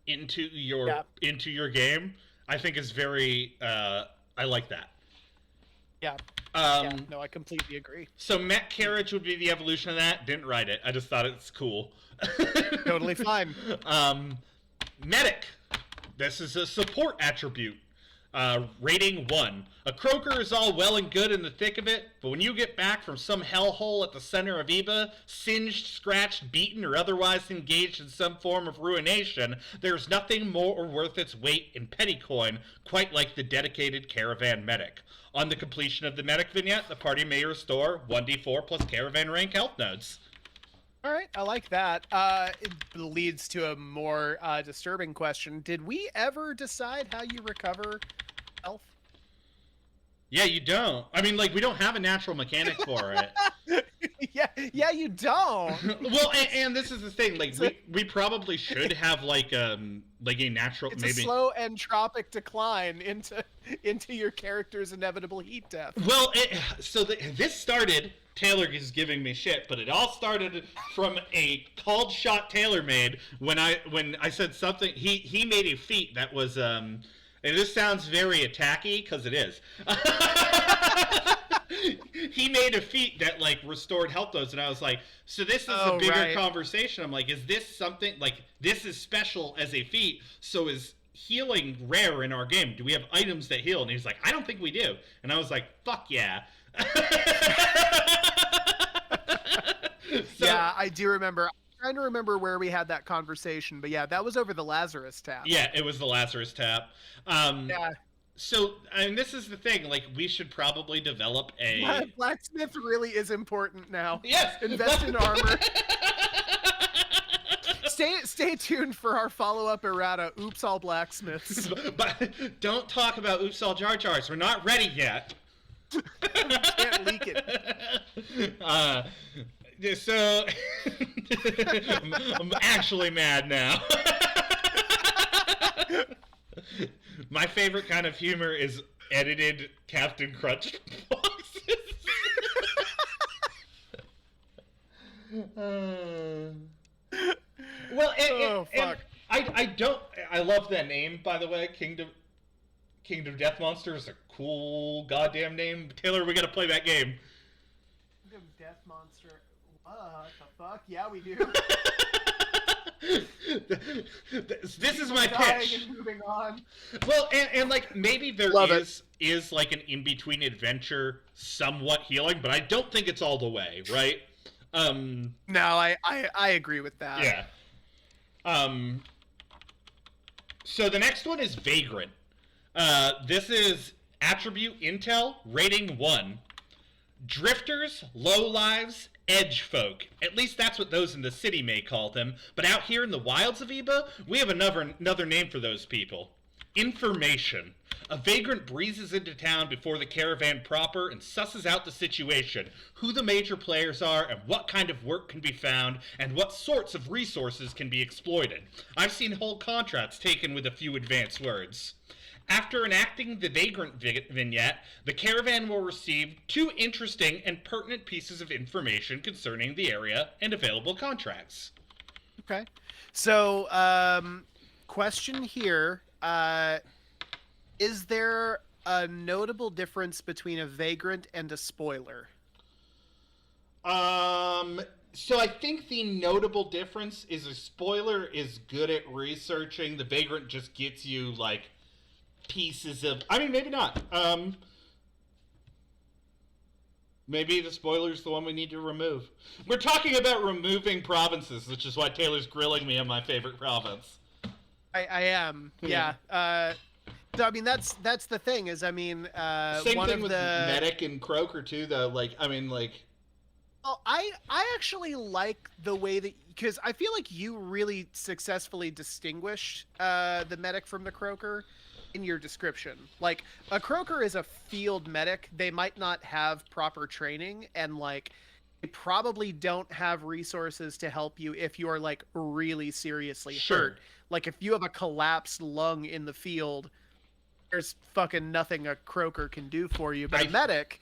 into your game, I think is very. I like that. Yeah. No, I completely agree. So Mech Carriage would be the evolution of that. Didn't write it. I just thought it's cool. Totally fine. Medic. This is a support attribute. Rating 1. A croaker is all well and good in the thick of it, but when you get back from some hellhole at the center of Eva, singed, scratched, beaten, or otherwise engaged in some form of ruination, there's nothing more worth its weight in petty coin, quite like the dedicated caravan medic. On the completion of the medic vignette, the party may restore 1d4 plus caravan rank health nodes. All right, I like that. It leads to a more disturbing question. Did we ever decide how you recover health? Yeah, you don't. I mean, we don't have a natural mechanic for it. Yeah, you don't. Well, and this is the thing. We probably should have a natural. It's a slow entropic decline into your character's inevitable heat death. Well, this started. Taylor is giving me shit, but it all started from a called shot Taylor made when I said something. He made a feat that was and this sounds very attacky because it is. He made a feat that restored health nodes, and I was like, so this is a bigger conversation. I'm like, is this something this is special as a feat? So is healing rare in our game? Do we have items that heal? And he's like, I don't think we do. And I was like, fuck yeah. Yeah, I do remember. I'm trying to remember where we had that conversation, but yeah, that was over the Lazarus tab. Yeah, it was the Lazarus tab. Yeah. So, and this is the thing, like, we should probably develop a... Blacksmith really is important now. Yes! Invest in armor. Stay tuned for our follow-up errata, Oops All Blacksmiths. But don't talk about Oops All Jar Jars. We're not ready yet. Can't leak it. So... I'm actually mad now. My favorite kind of humor is edited Captain Crunch boxes. Well, fuck. I love that name, by the way. Kingdom Death Monster is a cool goddamn name. Taylor, we gotta play that game. Kingdom Death Monster. What the fuck? Yeah, we do. This is my pitch. And moving on. Well, and like maybe there is like an in-between adventure, somewhat healing, but I don't think it's all the way, right? No, I agree with that. Yeah. So the next one is Vagrant. This is attribute intel, rating 1. Drifters, lowlives, edge folk. At least that's what those in the city may call them. But out here in the wilds of Eba, we have another name for those people. Information. A vagrant breezes into town before the caravan proper and susses out the situation, who the major players are, and what kind of work can be found, and what sorts of resources can be exploited. I've seen whole contracts taken with a few advanced words. After enacting the Vagrant vignette, the caravan will receive 2 interesting and pertinent pieces of information concerning the area and available contracts. Okay. So, question here. Is there a notable difference between a Vagrant and a spoiler? So I think the notable difference is a spoiler is good at researching. The Vagrant just gets you, like, pieces of... I mean, maybe not. Maybe the spoiler's the one we need to remove. We're talking about removing provinces, which is why Taylor's grilling me on my favorite province. I am, yeah. So, I mean, that's the thing, is, I mean... Same one thing of with Medic and Croaker, too, though. Like, I mean, like... Well, I actually like the way that... Because I feel like you really successfully distinguished the Medic from the Croaker in your description. Like, a Croaker is a field medic. They might not have proper training, and, like, they probably don't have resources to help you if you are, like, really seriously hurt. Like, if you have a collapsed lung in the field, there's fucking nothing a Croaker can do for you. But a medic...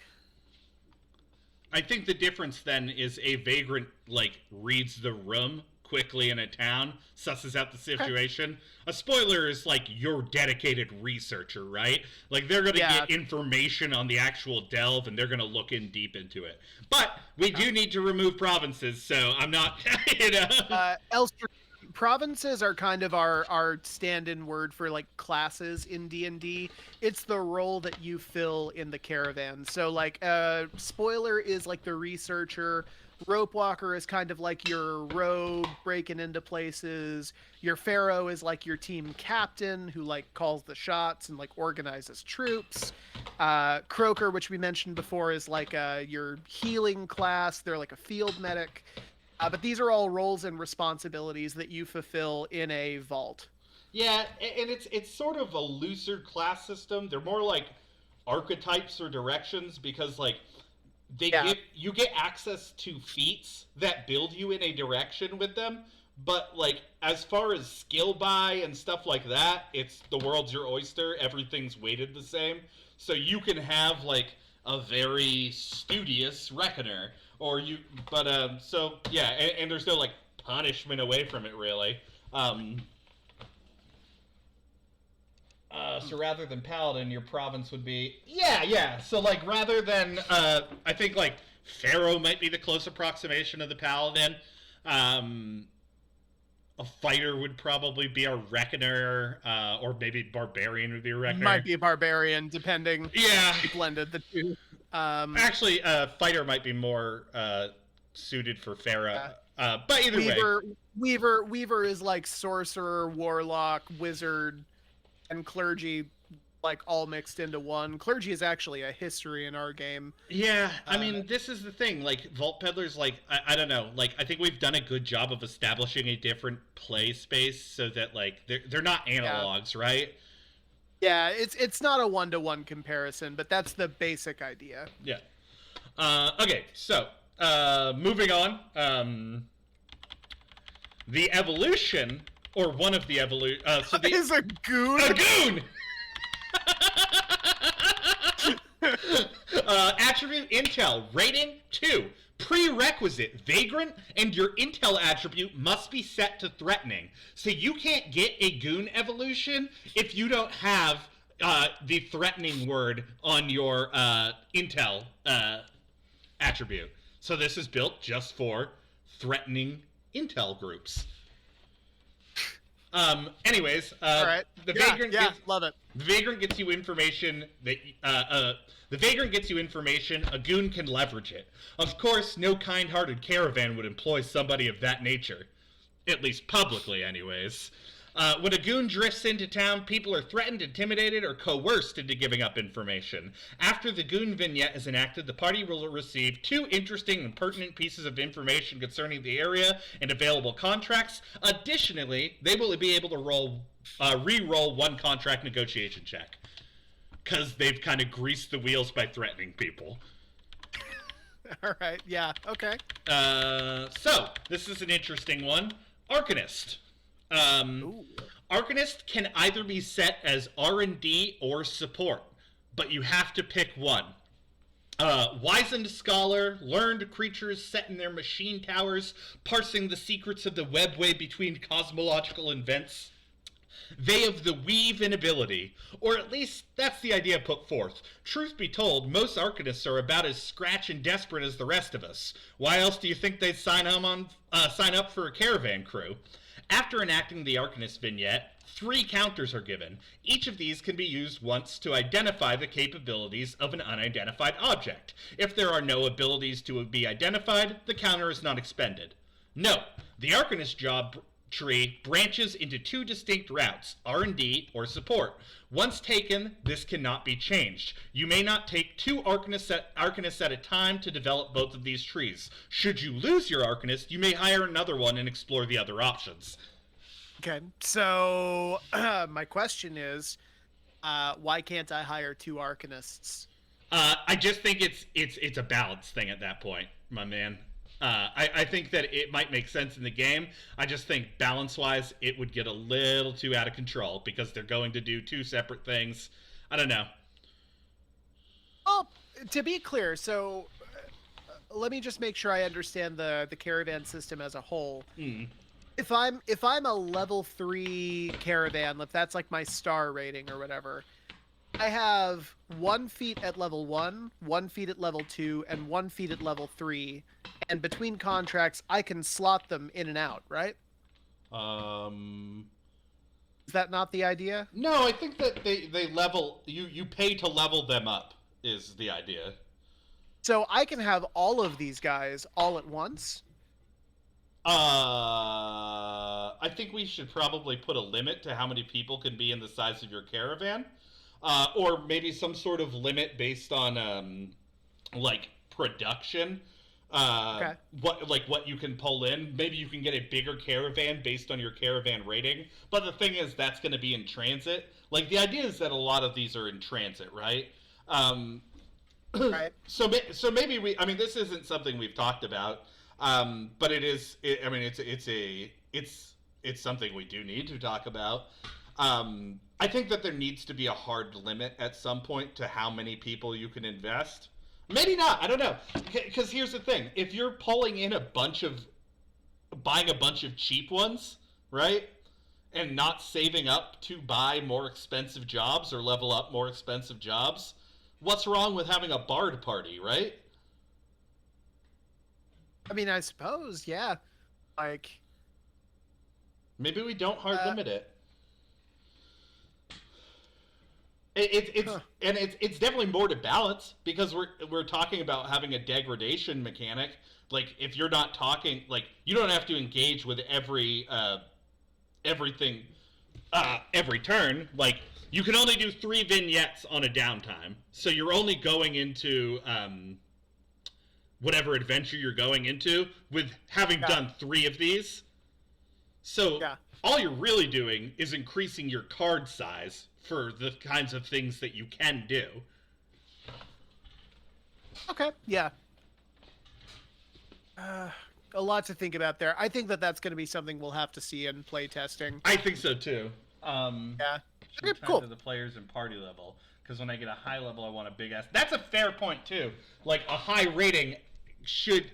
I think the difference, then, is a Vagrant, like, reads the room quickly in a town, susses out the situation. Okay. A spoiler is, like, your dedicated researcher, right? Like, they're going to get information on the actual delve, and they're going to look in deep into it. But we do need to remove provinces, so I'm not, you know... Provinces are kind of our stand-in word for, like, classes in D&D. It's the role that you fill in the caravan. So, like, spoiler is, like, the researcher. Rope walker is kind of like your rogue, breaking into places. Your pharaoh is like your team captain, who, like, calls the shots and, like, organizes troops. Croaker, which we mentioned before, is like your healing class. They're like a field medic. But these are all roles and responsibilities that you fulfill in a vault. Yeah, and it's sort of a looser class system. They're more like archetypes or directions, because, like, you get access to feats that build you in a direction with them. But, like, as far as skill buy and stuff like that, it's the world's your oyster. Everything's weighted the same. So you can have, like, a very studious reckoner. So yeah, and there's no, like, punishment away from it, really. So rather than paladin, your province would be... Yeah. So, like, rather than, I think, like, pharaoh might be the close approximation of the paladin. A fighter would probably be a reckoner, or maybe barbarian would be a reckoner. Might be a barbarian, depending. Yeah. We blended the two. Actually, fighter might be more suited for pharaoh. But either way. Weaver is like sorcerer, warlock, wizard, and clergy like all mixed into one. Clergy is actually a history in our game. Yeah, I mean, this is the thing. Like, Vault Peddlers, like, I don't know. Like, I think we've done a good job of establishing a different play space so that, like, they're not analogs, right? Yeah, it's not a one-to-one comparison, but that's the basic idea. Yeah. Okay, so, moving on. The evolution, or one of the evolution... is a goon? A goon! Attribute Intel, rating 2. Prerequisite, Vagrant, and your Intel attribute must be set to threatening. So you can't get a goon evolution if you don't have the threatening word on your Intel attribute. So this is built just for threatening Intel groups. Anyways, all right. The Vagrant love it. The Vagrant gets you information that the Vagrant gets you information. A goon can leverage it. Of course, no kind-hearted caravan would employ somebody of that nature, at least publicly, anyways. When a goon drifts into town, people are threatened, intimidated, or coerced into giving up information. After the goon vignette is enacted, the party will receive 2 interesting and pertinent pieces of information concerning the area and available contracts. Additionally, they will be able to re-roll 1 contract negotiation check. Because they've kind of greased the wheels by threatening people. All right, yeah, okay. So, this is an interesting one. Arcanist. Arcanist can either be set as R&D or support, but you have to pick one. Wizened scholar, learned creatures set in their machine towers, parsing the secrets of the webway between cosmological events. They of the weave in ability, or at least that's the idea put forth. Truth be told, most Arcanists are about as scratch and desperate as the rest of us. Why else do you think they'd sign up for a caravan crew? After enacting the Arcanist vignette, 3 counters are given. Each of these can be used once to identify the capabilities of an unidentified object. If there are no abilities to be identified, the counter is not expended. Note, the Arcanist job tree branches into 2 distinct routes, R&D or support. Once taken, this cannot be changed. You may not take 2 Arcanists at a time to develop both of these trees. Should you lose your Arcanist, you may hire another one and explore the other options. Okay, so my question is, why can't I hire 2 Arcanists? I just think it's a balance thing at that point, my man. I think that it might make sense in the game. I just think balance-wise, it would get a little too out of control because they're going to do 2 separate things. I don't know. Well, to be clear, so let me just make sure I understand the caravan system as a whole. If I'm a level 3 caravan, if that's like my star rating or whatever, I have 1 feat at level 1, 1 feat at level 2, and 1 feat at level 3. And between contracts, I can slot them in and out, right? Is that not the idea? No, I think that they level... You pay to level them up, is the idea. So I can have all of these guys all at once? I think we should probably put a limit to how many people can be in the size of your caravan. Or maybe some sort of limit based on, like, production. Okay. What you can pull in. Maybe you can get a bigger caravan based on your caravan rating. But the thing is, that's going to be in transit. Like, the idea is that a lot of these are in transit, right? Right. So maybe this isn't something we've talked about. But it is. It's something we do need to talk about. I think that there needs to be a hard limit at some point to how many people you can invest. Maybe not. I don't know. Because here's the thing: if you're buying a bunch of cheap ones, right, and not saving up to buy more expensive jobs or level up more expensive jobs, what's wrong with having a bard party, right? I mean, I suppose, yeah. Like, maybe we don't hard limit it. It's definitely more to balance because we're talking about having a degradation mechanic. Like, if you're not talking, like, you don't have to engage with everything every turn. Like, You can only do 3 vignettes on a downtime. So you're only going into whatever adventure you're going into with having done 3 of these. So all you're really doing is increasing your card size for the kinds of things that you can do. Okay, yeah. A lot to think about there. I think that that's going to be something we'll have to see in playtesting. I think so too. Yeah. Okay, cool. To the players and party level, because when I get a high level, I want a big ass. That's a fair point too. Like a high rating should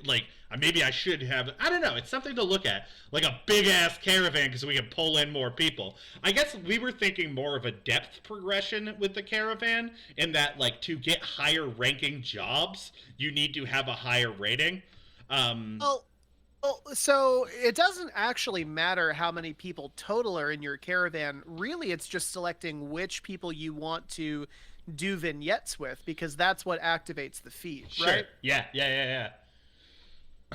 maybe I should have. I don't know. It's something to look at, like a big ass caravan, because we can pull in more people. I guess we were thinking more of a depth progression with the caravan, in that like to get higher ranking jobs, you need to have a higher rating. Well, so it doesn't actually matter how many people total are in your caravan. Really, it's just selecting which people you want to do vignettes with, because that's what activates the feat, right? Yeah.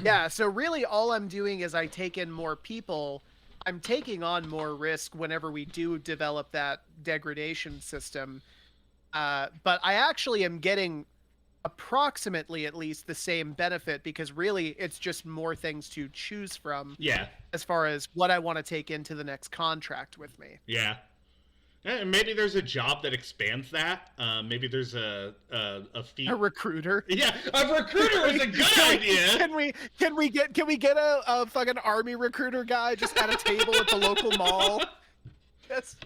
Yeah, so really all I'm doing is I take in more people. I'm taking on more risk whenever we do develop that degradation system. But I actually am getting approximately at least the same benefit, because really it's just more things to choose from as far as what I want to take into the next contract with me. Maybe there's a job that expands that. Maybe there's a feat. A recruiter. Yeah, a recruiter is a good idea. Can we get a fucking army recruiter guy just at a table at the local mall? That's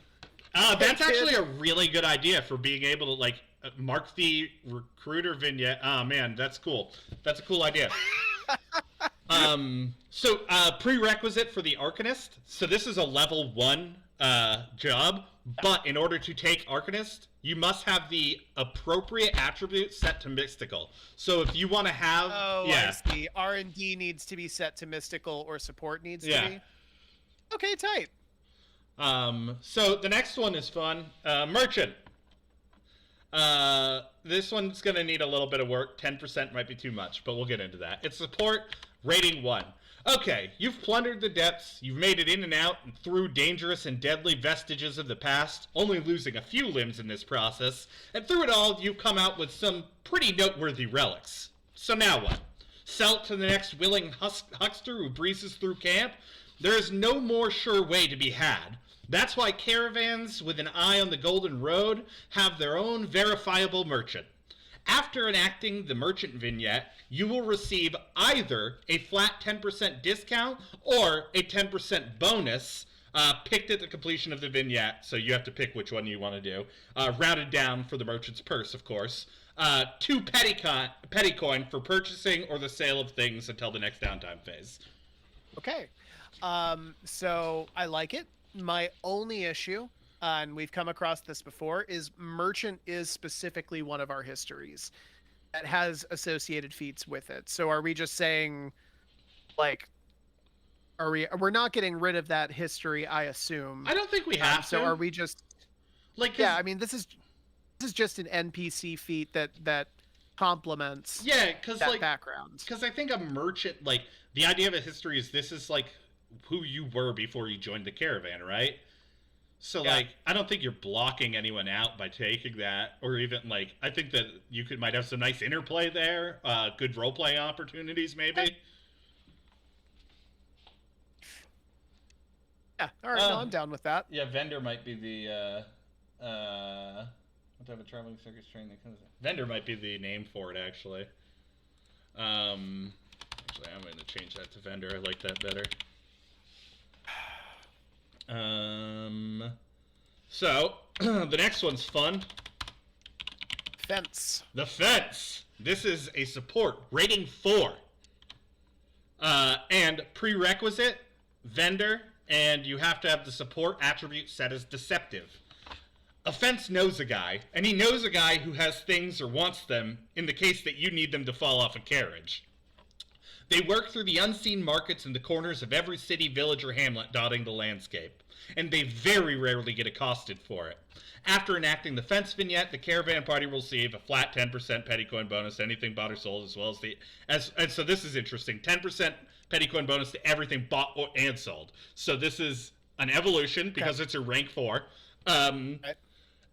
actually a really good idea for being able to mark the recruiter vignette. Oh man, that's cool. That's a cool idea. So prerequisite for the Arcanist. So this is a level 1 job, but in order to take Arcanist, you must have the appropriate attribute set to mystical. So if you want to have, I see. R&D needs to be set to mystical, or support needs to be. Okay, tight. So the next one is fun. Merchant. This one's going to need a little bit of work. 10% might be too much, but we'll get into that. It's support, rating 1. Okay, you've plundered the depths, you've made it in and out and through dangerous and deadly vestiges of the past, only losing a few limbs in this process, and through it all, you've come out with some pretty noteworthy relics. So now what? Sell it to the next willing huckster who breezes through camp? There is no more sure way to be had. That's why caravans with an eye on the Golden Road have their own verifiable merchant. After enacting the merchant vignette, you will receive either a flat 10% discount or a 10% bonus picked at the completion of the vignette, so you have to pick which one you want to do. Rounded down for the merchant's purse, of course. 2 petty coin for purchasing or the sale of things until the next downtime phase. Okay. So I like it. My only issue, and we've come across this before, is merchant is specifically one of our histories that has associated feats with it. So are we just saying, we're not getting rid of that history, I assume. I don't think we have to. So are we just I mean, this is just an NPC feat that complements that background. Because I think a merchant, the idea of a history is this is who you were before you joined the caravan, right? So I don't think you're blocking anyone out by taking that, or even I think that you might have some nice interplay there, good role play opportunities maybe. Yeah, all right, no, I'm down with that. Yeah, vendor might be the what type of traveling circus train that comes in? Vendor might be the name for it actually. Actually, I'm going to change that to vendor. I like that better. So the next one's fun. Fence. The fence. This is a support rating 4. And prerequisite vendor, and you have to have the support attribute set as deceptive. A fence knows a guy, and he knows a guy who has things or wants them in the case that you need them to fall off a carriage. They work through the unseen markets in the corners of every city, village, or hamlet dotting the landscape, and they very rarely get accosted for it. After enacting the fence vignette, the caravan party will receive a flat 10% petty coin bonus to anything bought or sold, as well as and so this is interesting, 10% petty coin bonus to everything bought and sold. So this is an evolution because it's a rank 4.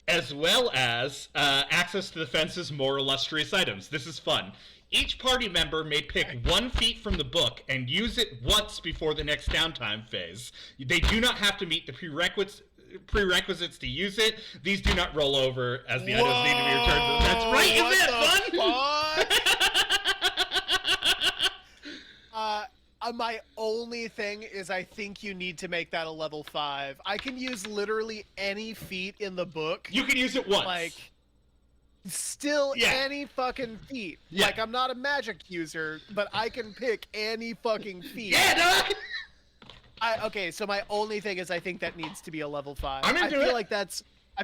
as well as access to the fence's more illustrious items. This is fun. Each party member may pick 1 feat from the book and use it once before the next downtime phase. They do not have to meet the prerequisites to use it. These do not roll over as the items need to be returned. That's right. Isn't that fun? My only thing is I think you need to make that a level 5. I can use literally any feat in the book. You can use it once. Like, still any fucking feat. Yeah. Like, I'm not a magic user, but I can pick any fucking feat. Yeah, dog! Okay, so my only thing is I think that needs to be a level 5. I'm into it. I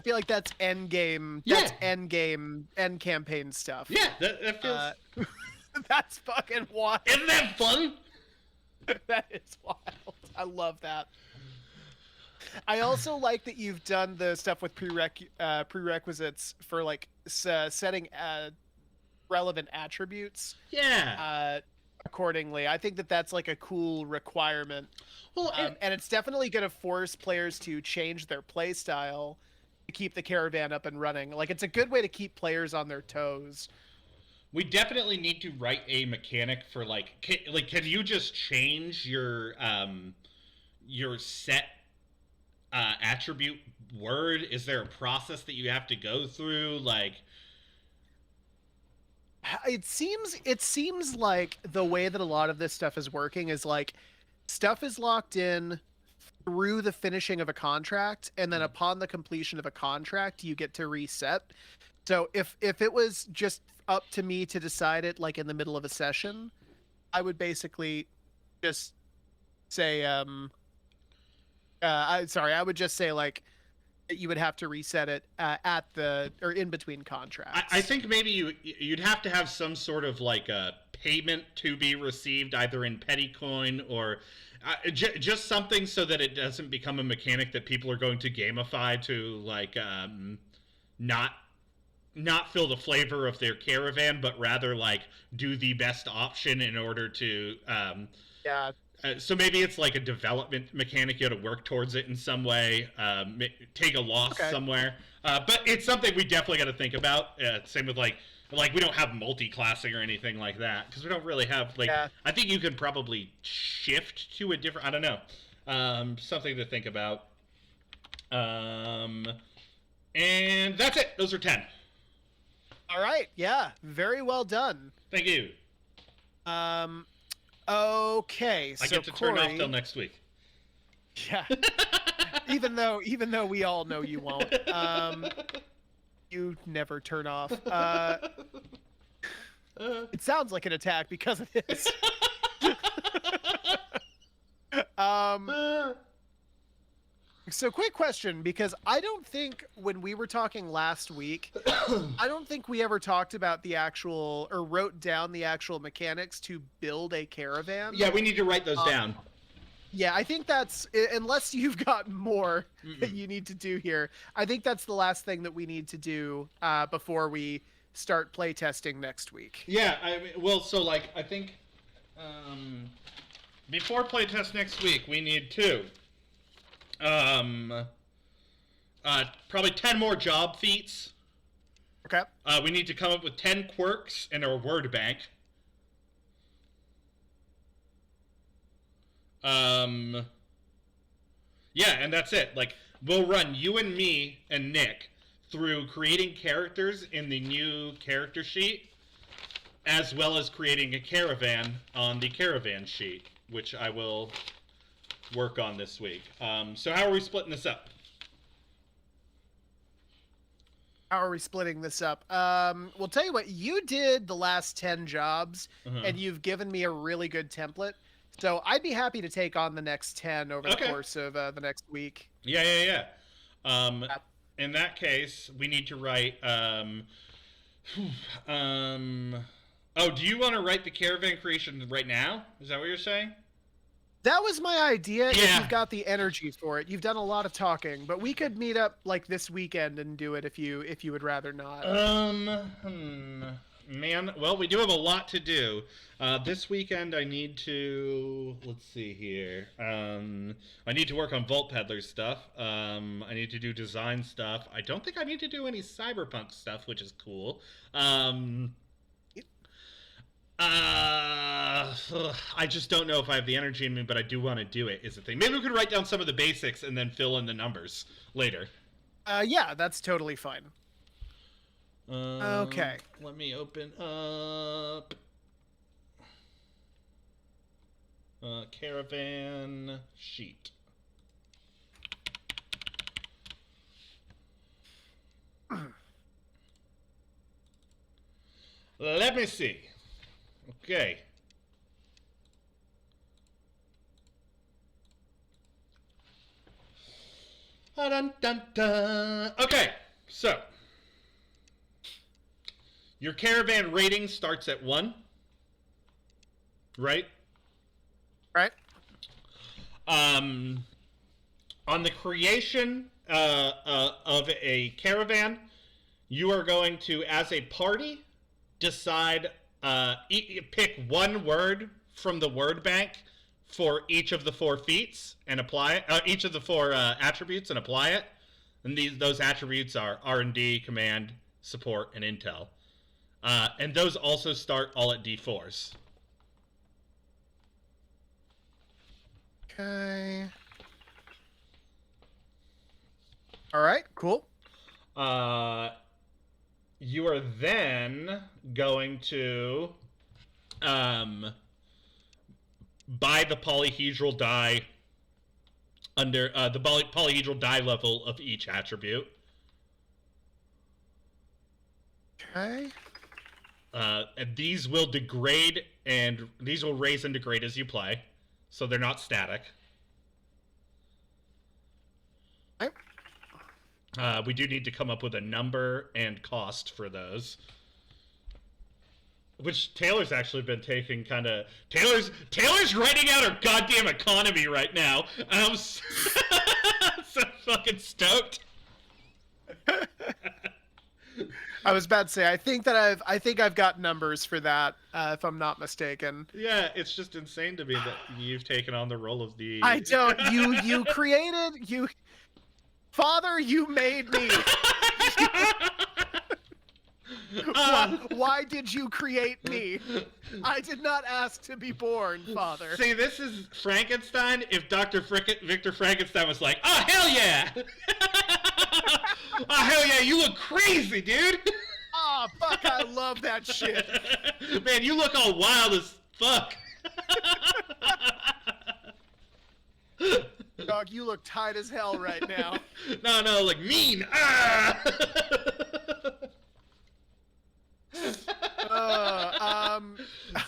feel like that's end game. That's end game, end campaign stuff. Yeah, that feels... That's fucking wild. Isn't that fun? That is wild. I love that. I also like that you've done the stuff with prerequisites for like setting relevant attributes. Yeah. Accordingly, I think that that's like a cool requirement. Well, and it's definitely going to force players to change their play style to keep the caravan up and running. Like, it's a good way to keep players on their toes. We definitely need to write a mechanic for can you just change your set attribute word? Is there a process that you have to go through? Like, it seems like the way that a lot of this stuff is working is like stuff is locked in through the finishing of a contract, and then upon the completion of a contract, you get to reset. So if it was just up to me to decide it like in the middle of a session, I would basically just say I would just say like you would have to reset it at the or in between contracts. I think maybe you'd have to have some sort of like a payment to be received either in petty coin or just something so that it doesn't become a mechanic that people are going to gamify to like not feel the flavor of their caravan, but rather like do the best option in order to so maybe it's like a development mechanic. You have to work towards it in some way, take a loss somewhere, but it's something we definitely got to think about. Same with like we don't have multi-classing or anything like that because we don't really have like I think you could probably shift to a different, I don't know, something to think about. And that's it. Those are 10. All right. Yeah. Very well done. Thank you. Okay. I get to turn off till next week. Yeah. even though we all know you won't. You never turn off. It sounds like an attack because it is. So quick question, because I don't think when we were talking last week, I don't think we ever talked about the actual, or wrote down the actual mechanics to build a caravan. Yeah, we need to write those down. Yeah, I think that's, unless you've got more that you need to do here, I think that's the last thing that we need to do before we start playtesting next week. Yeah, I mean, well, so like, I think before playtest next week, we need to probably 10 more job feats. Okay. We need to come up with 10 quirks in our word bank. Yeah, and that's it. Like, we'll run you and me and Nick through creating characters in the new character sheet, as well as creating a caravan on the caravan sheet, which I will work on this week. So how are we splitting this up? How are we splitting this up? Well, tell you what, you did the last 10 jobs, and you've given me a really good template. So I'd be happy to take on the next 10 over the course of the next week. Yeah. In that case, we need to write... Oh, do you want to write the caravan creation right now? Is that what you're saying? That was my idea. If you've got the energy for it. You've done a lot of talking, but we could meet up like this weekend and do it if you would rather not. Man, well, we do have a lot to do. This weekend I need to... Let's see here. I need to work on Vault Peddlers stuff. I need to do design stuff. I don't think I need to do any cyberpunk stuff, which is cool. I just don't know if I have the energy in me, but I do want to do it, is the thing. Maybe we could write down some of the basics and then fill in the numbers later. Yeah, that's totally fine. Okay. Let me open up caravan sheet. Let me see. Okay. Dun, dun, dun. Okay, so your caravan rating starts at 1, right? Right. On the creation of a caravan, you are going to, as a party, decide, pick one word from the word bank for each of the 4 feats and apply it. Each of the 4 attributes and apply it. And those attributes are R&D, command, support, and intel. And those also start all at D4s. Okay. All right, cool. You are then going to buy the polyhedral die under the polyhedral die level of each attribute. Okay. And these will degrade, and these will raise and degrade as you play, so they're not static. Okay. We do need to come up with a number and cost for those. Which Taylor's actually been taking kind of... Taylor's writing out our goddamn economy right now. And I'm so fucking stoked. I was about to say, I think I've got numbers for that, if I'm not mistaken. Yeah, it's just insane to me that you've taken on the role of the... I don't... You created... You... Father, you made me. Why did you create me? I did not ask to be born, Father. See, this is Frankenstein if Victor Frankenstein was like, oh, hell yeah! Oh, hell yeah, you look crazy, dude! Oh, fuck, I love that shit. Man, you look all wild as fuck. Dog, you look tight as hell right now. No, like mean. Ah!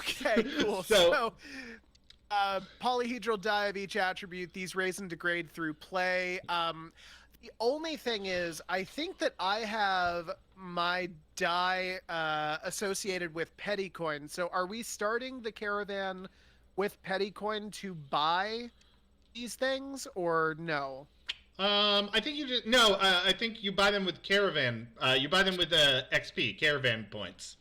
Okay, cool. So, polyhedral die of each attribute. These raise and degrade through play. The only thing is, I think that I have my die associated with petty coin. So, are we starting the caravan with petty coin to buy these things, or no? I think you just I think you buy them with caravan. You buy them with XP, caravan points.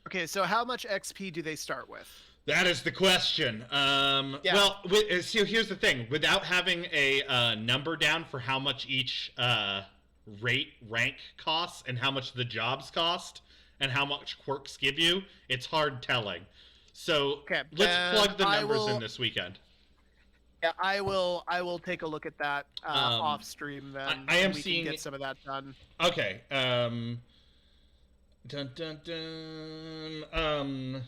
Okay, so how much XP do they start with? That is the question. Yeah. Well, so here's the thing: without having a number down for how much each rank costs, and how much the jobs cost, and how much quirks give you, it's hard telling. So let's plug the numbers in this weekend. Yeah, I will take a look at that off stream then. I am we seeing can get some of that done. Okay. Dun dun dun.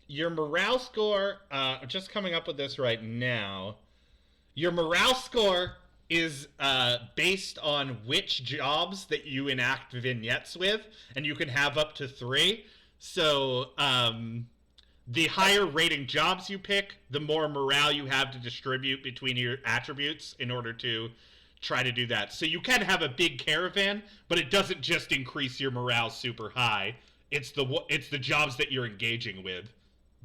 Your morale score. Just coming up with this right now. Your morale score is based on which jobs that you enact vignettes with, and you can have up to 3. So the higher rating jobs you pick, the more morale you have to distribute between your attributes in order to try to do that. So you can have a big caravan, but it doesn't just increase your morale super high. It's the jobs that you're engaging with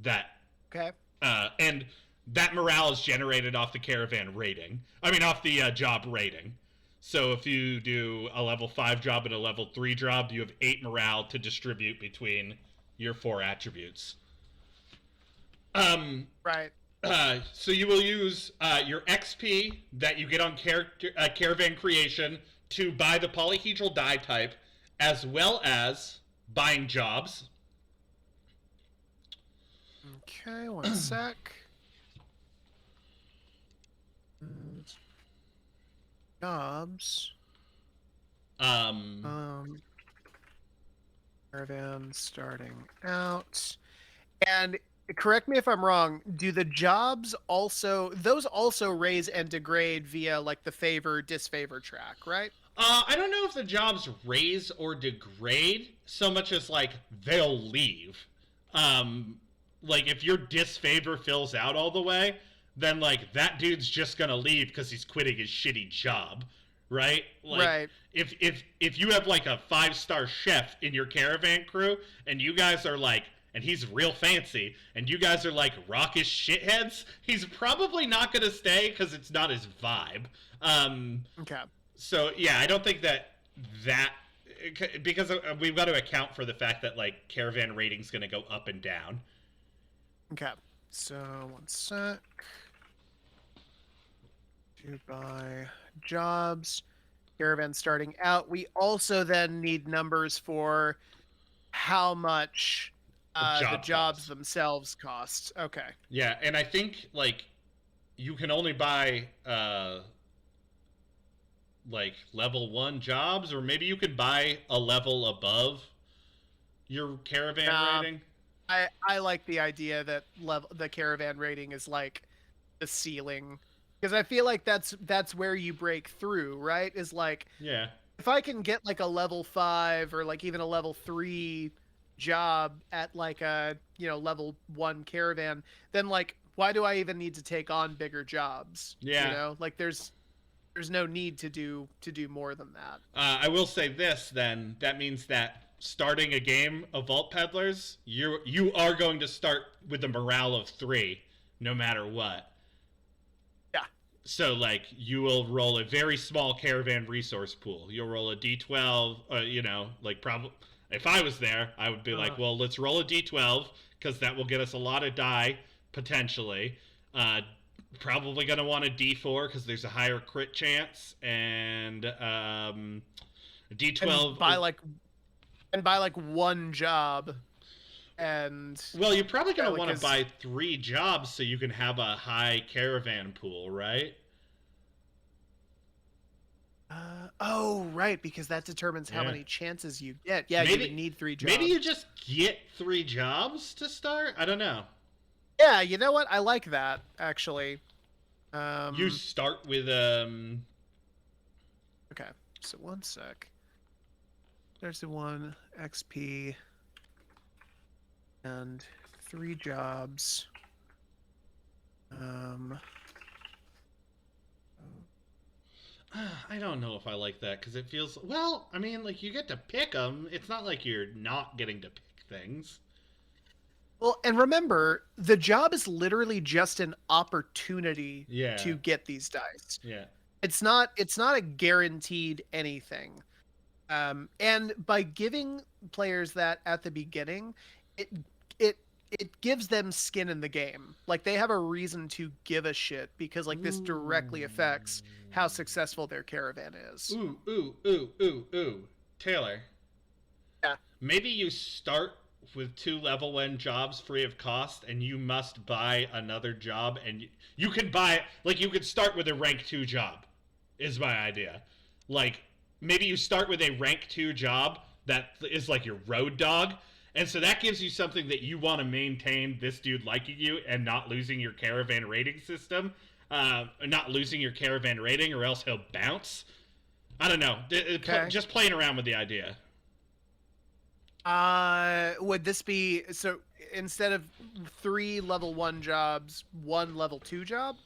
that. Okay. And that morale is generated off the caravan rating. I mean, off the job rating. So if you do a level 5 job and a level 3 job, you have 8 morale to distribute between your 4 attributes. Right. So you will use your XP that you get on caravan creation to buy the polyhedral die type, as well as buying jobs. Okay, one sec. Jobs. Caravan starting out. And correct me if I'm wrong, do the jobs also, those also raise and degrade via like the favor disfavor track, right? I don't know if the jobs raise or degrade so much as like they'll leave. Like if your disfavor fills out all the way, then like that dude's just gonna leave because he's quitting his shitty job, right? Like Right. if you have like a 5-star chef in your caravan crew and you guys are like, and he's real fancy, and you guys are like raucous shitheads, he's probably not gonna stay because it's not his vibe. Okay. So yeah, I don't think that because we've got to account for the fact that like caravan rating's going to go up and down. Okay. So one sec. To buy jobs, caravan starting out. We also then need numbers for how much the jobs themselves cost. Okay. Yeah, and I think like you can only buy like level 1 jobs, or maybe you could buy a level above your caravan rating. I like the idea that the caravan rating is like the ceiling, because I feel like that's where you break through, right? Is like, yeah, if I can get like a level 5 or like even a level 3 job at like a level 1 caravan, then like why do I even need to take on bigger jobs? Yeah, like there's no need to do more than that. I will say this then. That means that starting a game of Vault Peddlers, you are going to start with a morale of 3, no matter what. Yeah. So like you will roll a very small caravan resource pool. You'll roll a d12. Like probably if I was there, I would be like, well, let's roll a d12 because that will get us a lot of die potentially. Probably going to want a d4 because there's a higher crit chance, and d12 and buy like one job, and well, you're probably going to want to buy 3 jobs so you can have a high caravan pool, right? Oh, right, because that determines how many chances you get. Yeah, you would need 3 jobs. Maybe you just get 3 jobs to start? I don't know. Yeah, you know what? I like that, actually. You start with Okay, so one sec. There's the 1 XP and 3 jobs. I don't know if I like that because it feels, well, I mean, like you get to pick them. It's not like you're not getting to pick things. Well, and remember, the job is literally just an opportunity to get these dice. Yeah. It's not a guaranteed anything. And by giving players that at the beginning, it gives them skin in the game. Like they have a reason to give a shit because like this directly affects how successful their caravan is. Ooh. Taylor. Yeah. Maybe you start with 2 level 1 jobs free of cost, and you must buy another job, and you can buy, like, you could start with a rank 2 job, is my idea. Like, maybe you start with a rank 2 job that is like your road dog, and so that gives you something that you want to maintain this dude liking you and not losing your caravan rating system, not losing your caravan rating, or else he'll bounce. I don't know. Just playing around with the idea. Would this be, so instead of 3 level 1 jobs, 1 level 2 job?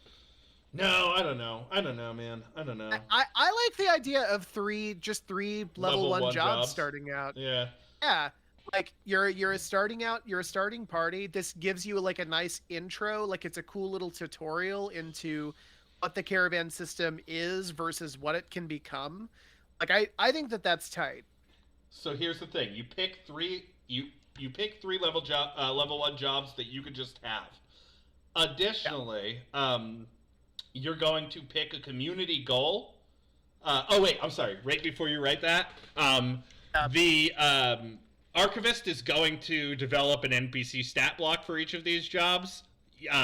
No, I don't know, man. I don't know. I like the idea of 3 level 1 jobs starting out. Yeah. Yeah. Like you're a starting party. This gives you like a nice intro, like it's a cool little tutorial into what the caravan system is versus what it can become. Like I think that's tight. So here's the thing: you pick three level 1 jobs that you could just have. Additionally, you're going to pick a community goal. Oh wait, I'm sorry. Right before you write that, the archivist is going to develop an NPC stat block for each of these jobs,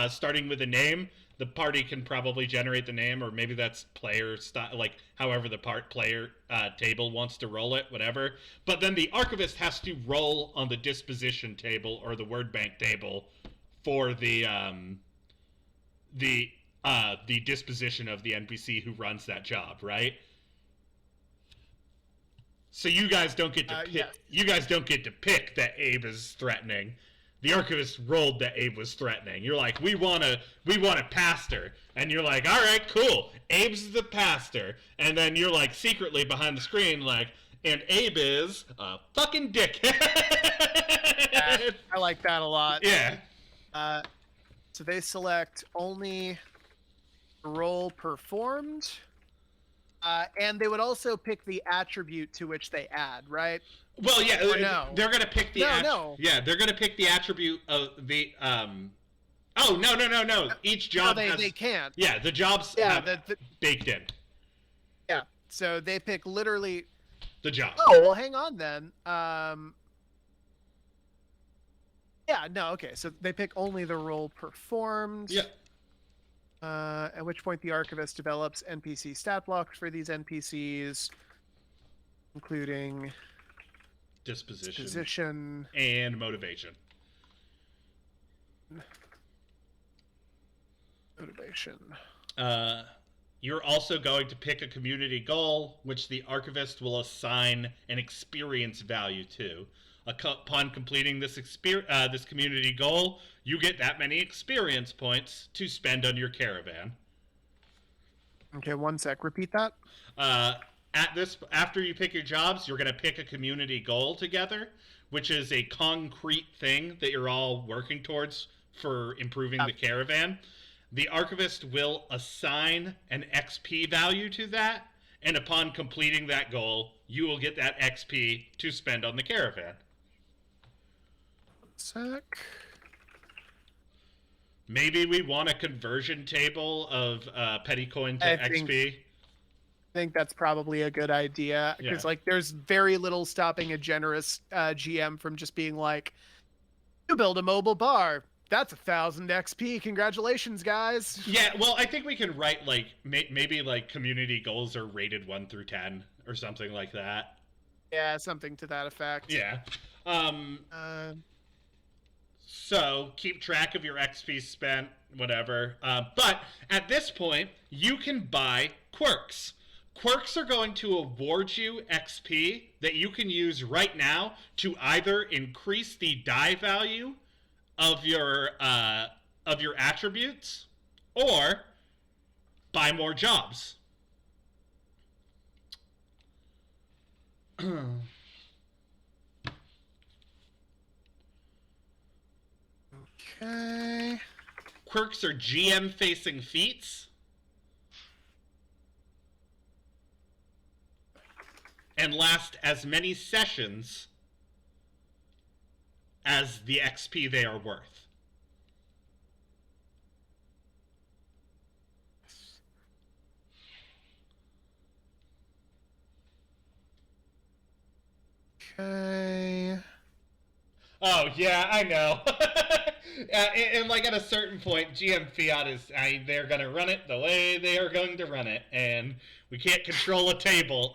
starting with a name. The party can probably generate the name, or maybe that's player style, like however the player table wants to roll it, whatever. But then the archivist has to roll on the disposition table or the word bank table for the disposition of the NPC who runs that job, right? So you guys don't get to pick. Yes. You guys don't get to pick that Abe is threatening. The archivist rolled that Abe was threatening. You're like, we want a pastor, and you're like, all right, cool. Abe's the pastor, and then you're like secretly behind the screen, like, and Abe is a fucking dickhead. Yeah, I like that a lot. Yeah. So they select only role performed. And they would also pick the attribute to which they add, right? Well, yeah, no? They're gonna pick the Yeah, they're gonna pick the attribute of the Oh no! Each job they can't. Yeah, the jobs have baked in. Yeah, so they pick literally the job. Oh well, hang on then. Yeah, no, okay. So they pick only the role performed. Yeah. At which point the archivist develops NPC stat blocks for these NPCs, including disposition and motivation. You're also going to pick a community goal, which the archivist will assign an experience value to. Upon completing this community goal, you get that many experience points to spend on your caravan. Okay, one sec. Repeat that. After you pick your jobs, you're going to pick a community goal together, which is a concrete thing that you're all working towards for improving the caravan. The archivist will assign an XP value to that, and upon completing that goal, you will get that XP to spend on the caravan. Sec. Maybe we want a conversion table of petty coin to XP. I think that's probably a good idea because there's very little stopping a generous GM from just being like, you build a mobile bar, that's 1,000 XP, congratulations guys. Yeah, well, I think we can write maybe community goals are rated 1 through 10 or something like that. Yeah, something to that effect. Yeah. So keep track of your XP spent, whatever. But at this point, you can buy quirks. Quirks are going to award you XP that you can use right now to either increase the die value of your attributes or buy more jobs. Okay. Quirks are GM-facing feats. And last as many sessions as the XP they are worth. Okay. Oh, yeah, I know. And at a certain point, GM Fiat is, they're going to run it the way they are going to run it. And we can't control a table.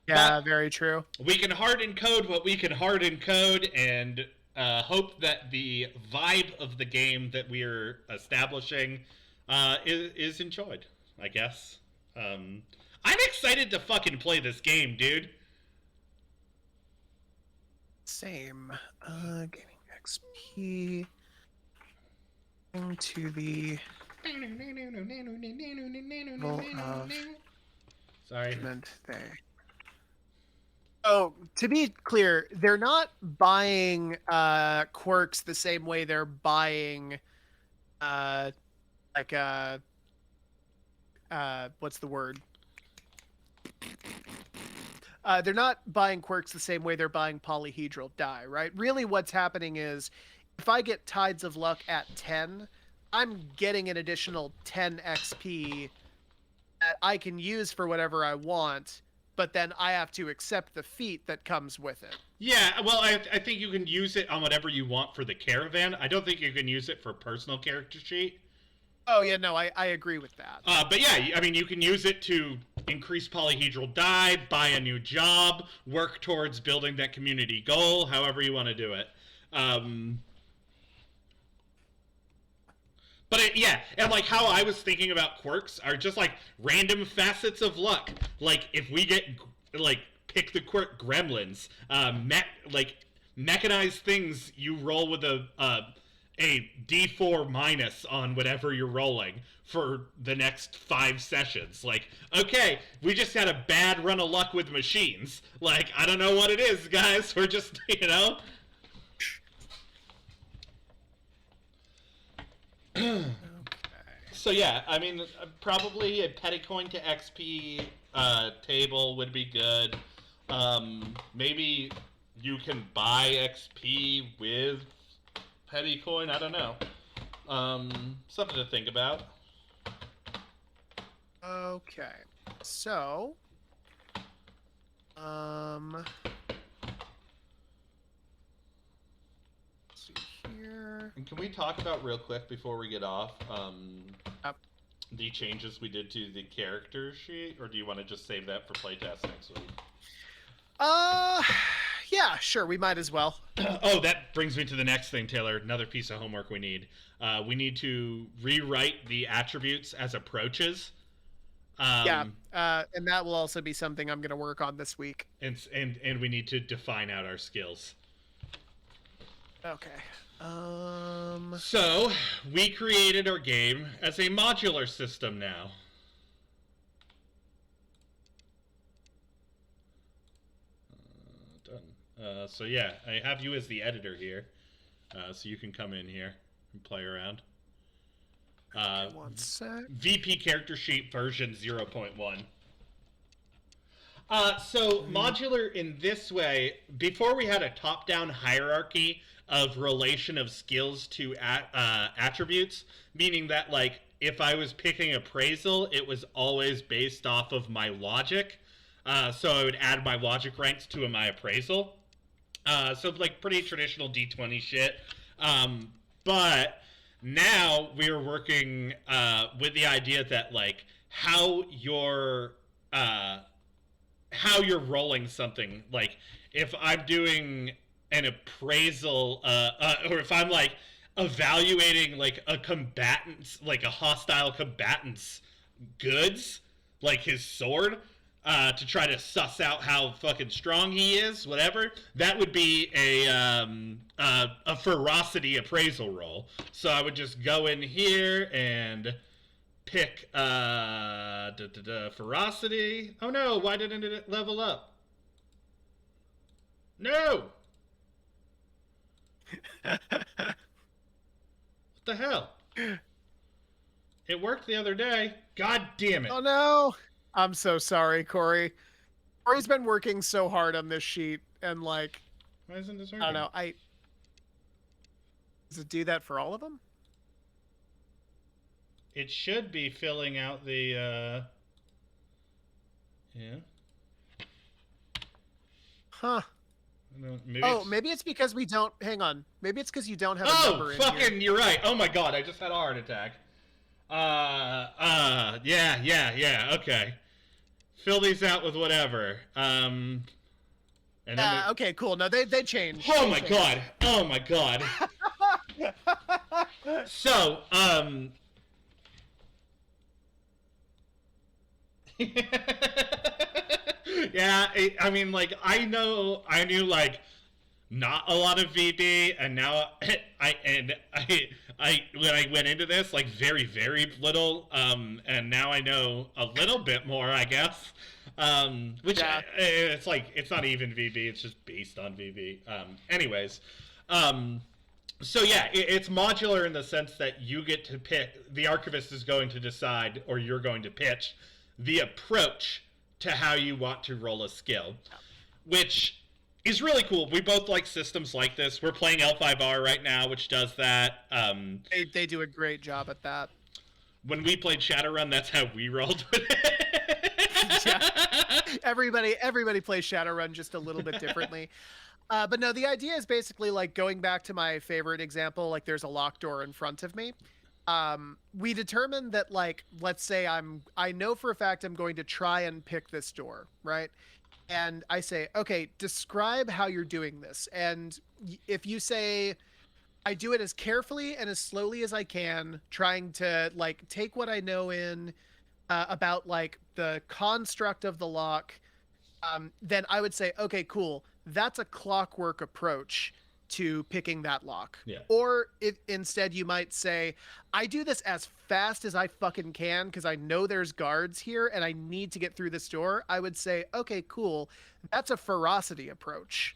Yeah, very true. We can harden code what we can harden code and hope that the vibe of the game that we are establishing is enjoyed, I guess. I'm excited to fucking play this game, dude. Same. Gaming XP into the sorry. Oh, to be clear, they're not buying quirks the same way they're buying what's the word? They're not buying quirks the same way they're buying polyhedral die, right? Really what's happening is if I get Tides of Luck at 10, I'm getting an additional 10 XP that I can use for whatever I want, but then I have to accept the feat that comes with it. Yeah, well, I think you can use it on whatever you want for the caravan. I don't think you can use it for personal character sheet. Oh, yeah, no, I agree with that. But yeah, I mean, you can use it to increase polyhedral die, buy a new job, work towards building that community goal, however you want to do it. But yeah, and like how I was thinking about quirks are just like random facets of luck. Like if we get like pick the quirk gremlins, mechanized things you roll with a D4 minus on whatever you're rolling for the next 5 sessions. Like, okay, we just had a bad run of luck with machines. Like, I don't know what it is, guys. We're just, you know. Okay. So yeah, I mean, probably a petty coin to XP table would be good. Maybe you can buy XP with petty coin. I don't know. Something to think about. Okay, so let's see here. And can we talk about real quick before we get off the changes we did to the character sheet, or do you want to just save that for playtest next week? Yeah, sure, we might as well. Oh, that brings me to the next thing, Taylor. Another piece of homework we need. We need to rewrite the attributes as approaches. And that will also be something I'm going to work on this week. And we need to define out our skills. Okay. So, we created our game as a modular system now. Done. So yeah, I have you as the editor here. So you can come in here and play around. One sec. VP character sheet version 0.1. So modular in this way, before we had a top-down hierarchy of relation of skills to attributes, meaning that like if I was picking appraisal, it was always based off of my logic. So I would add my logic ranks to my appraisal. So like pretty traditional D20 shit. But now we're working with the idea that like how you're rolling something. Like if I'm doing an appraisal, or if I'm like evaluating like a combatant's, like a hostile combatant's goods, like his sword, to try to suss out how fucking strong he is, whatever, that would be a ferocity appraisal roll. So I would just go in here and pick ferocity. Oh no, why didn't it level up? No! What the hell? It worked the other day. God damn it. Oh no! I'm so sorry, Corey. Corey's been working so hard on this sheet, and like, Why isn't this working? I don't know. Does it do that for all of them? It should be filling out the, yeah. Huh. Maybe it's because we don't. Hang on. Maybe it's because you don't have a number in here. Oh, fucking, you're right. Oh my god, I just had a heart attack. Yeah, okay. Fill these out with whatever. And then okay, cool. No, they changed. Oh my god. Oh my god. So, yeah, I mean, like, I knew, like, not a lot of VB, and now when I went into this, like, very, very little, and now I know a little bit more, I guess, which, yeah. It's like, it's not even VB, it's just based on VB, anyways, So yeah, it's modular in the sense that you get to pick, the archivist is going to decide, or you're going to pitch the approach to how you want to roll a skill, which is really cool. We both like systems like this. We're playing L5R right now, which does that. They do a great job at that. When we played Shadowrun, that's how we rolled with it. Yeah. Everybody plays Shadowrun just a little bit differently. But no, the idea is basically like going back to my favorite example, like there's a locked door in front of me. We determined that, like, let's say I know for a fact I'm going to try and pick this door, right? And I say, okay, describe how you're doing this. And if you say, I do it as carefully and as slowly as I can, trying to like take what I know in about like the construct of the lock, then I would say, okay, cool. That's a clockwork approach to picking that lock. Yeah. Or if instead you might say, I do this as fast as I fucking can because I know there's guards here and I need to get through this door. I would say, okay, cool. That's a ferocity approach.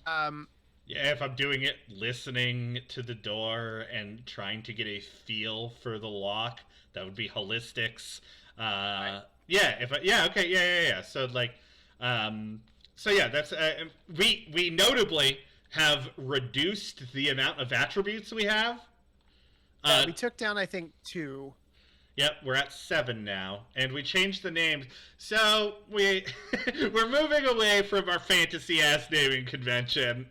Yeah, if I'm doing it listening to the door and trying to get a feel for the lock, that would be holistics. Right. Yeah. So like, so yeah, that's we notably have reduced the amount of attributes we have. We took down, I think, 2. Yep, we're at 7 now, and we changed the names. So we're moving away from our fantasy-ass naming convention,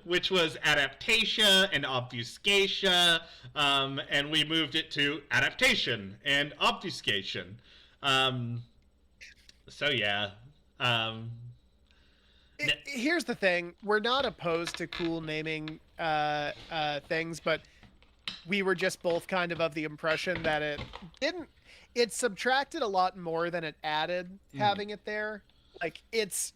which was adaptation and obfuscation, and we moved it to adaptation and obfuscation. So yeah. Here's the thing: we're not opposed to cool naming things, but we were just both kind of the impression that it subtracted a lot more than it added having it there. Like it's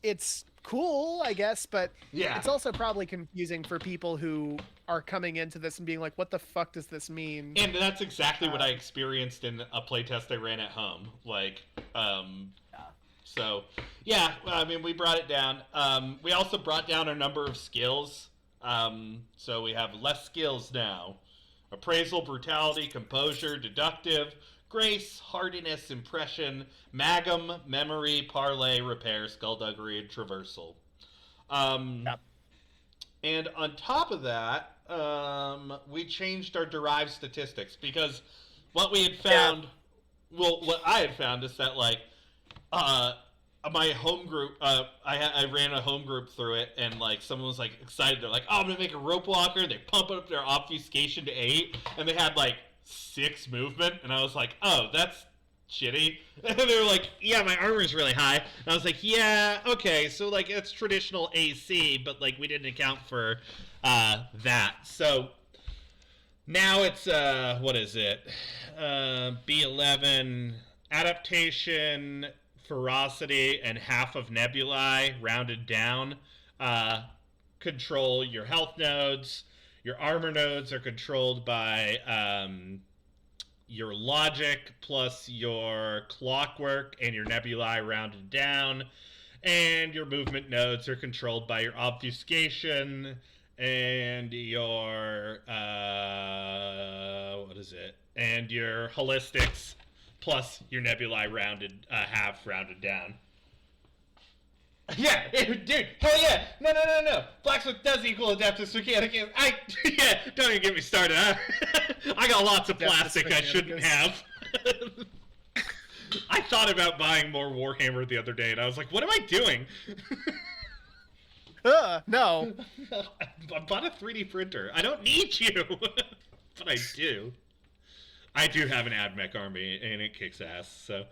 cool, I guess, but it's also probably confusing for people who are coming into this and being like, what the fuck does this mean? And that's exactly what I experienced in a playtest I ran at home. Like, so yeah, I mean, we brought it down. We also brought down a number of skills. So we have less skills now. Appraisal, brutality, composure, deductive, grace, hardiness, impression, magum, memory, parlay, repair, skullduggery, and traversal. And on top of that, we changed our derived statistics because what we had found, what I had found is that like, my home group, I ran a home group through it, and like someone was like excited. They're like, "Oh, I'm gonna make a rope walker." They pump up their obfuscation to 8, and they had like 6 movement, and I was like, "Oh, that's shitty." And they were like, "Yeah, my armor is really high." And I was like, "Yeah, okay, so like it's traditional AC, but like we didn't account for that." So now it's what is it? B11 adaptation, ferocity, and half of nebulae rounded down control your health nodes. Your armor nodes are controlled by your logic plus your clockwork, and your nebulae rounded down. And your movement nodes are controlled by your obfuscation and your and your holistics plus your nebulae rounded half rounded down. Yeah, dude, hell yeah! No. Blacksmith does equal adaptive mechanic. Don't even get me started. I got lots of plastic I shouldn't have. I thought about buying more Warhammer the other day, and I was like, what am I doing? No. I bought a 3D printer. I don't need you, but I do. I do have an AdMech army, and it kicks ass, so...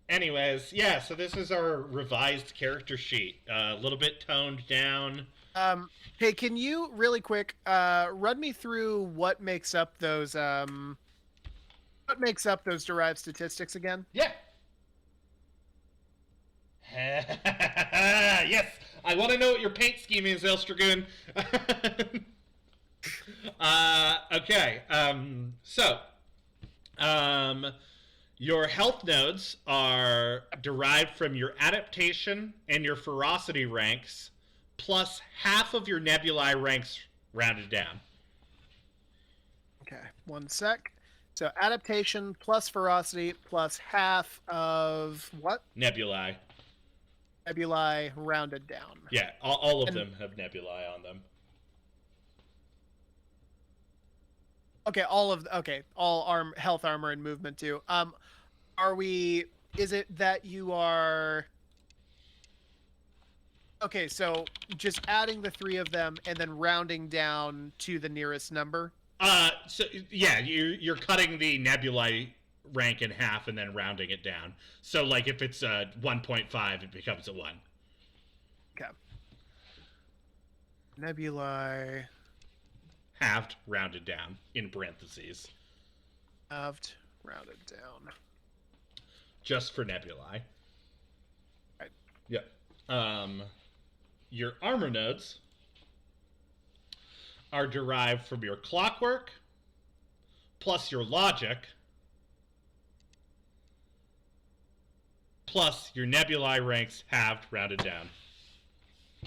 Anyways, yeah, so this is our revised character sheet. A little bit toned down. Hey, can you, really quick, run me through what makes up those derived statistics again? Yeah. Yes, I want to know what your paint scheme is, Elstragoon. Okay, your health nodes are derived from your adaptation and your ferocity ranks, plus half of your nebulae ranks rounded down. Okay, 1 sec. So adaptation plus ferocity plus half of what? Nebulae. Nebulae rounded down. Yeah, all of them have nebulae on them. Okay, all health, armor, and movement too. Is it that you are... Okay, so just adding the 3 of them and then rounding down to the nearest number? So yeah, you're cutting the nebulae rank in half and then rounding it down. So like if it's 1.5, it becomes a 1. Okay. Nebulae... Halved, rounded down, in parentheses. Halved, rounded down. Just for nebulae. Right. Yep. Your armor nodes are derived from your clockwork, plus your logic, plus your nebulae ranks halved, rounded down.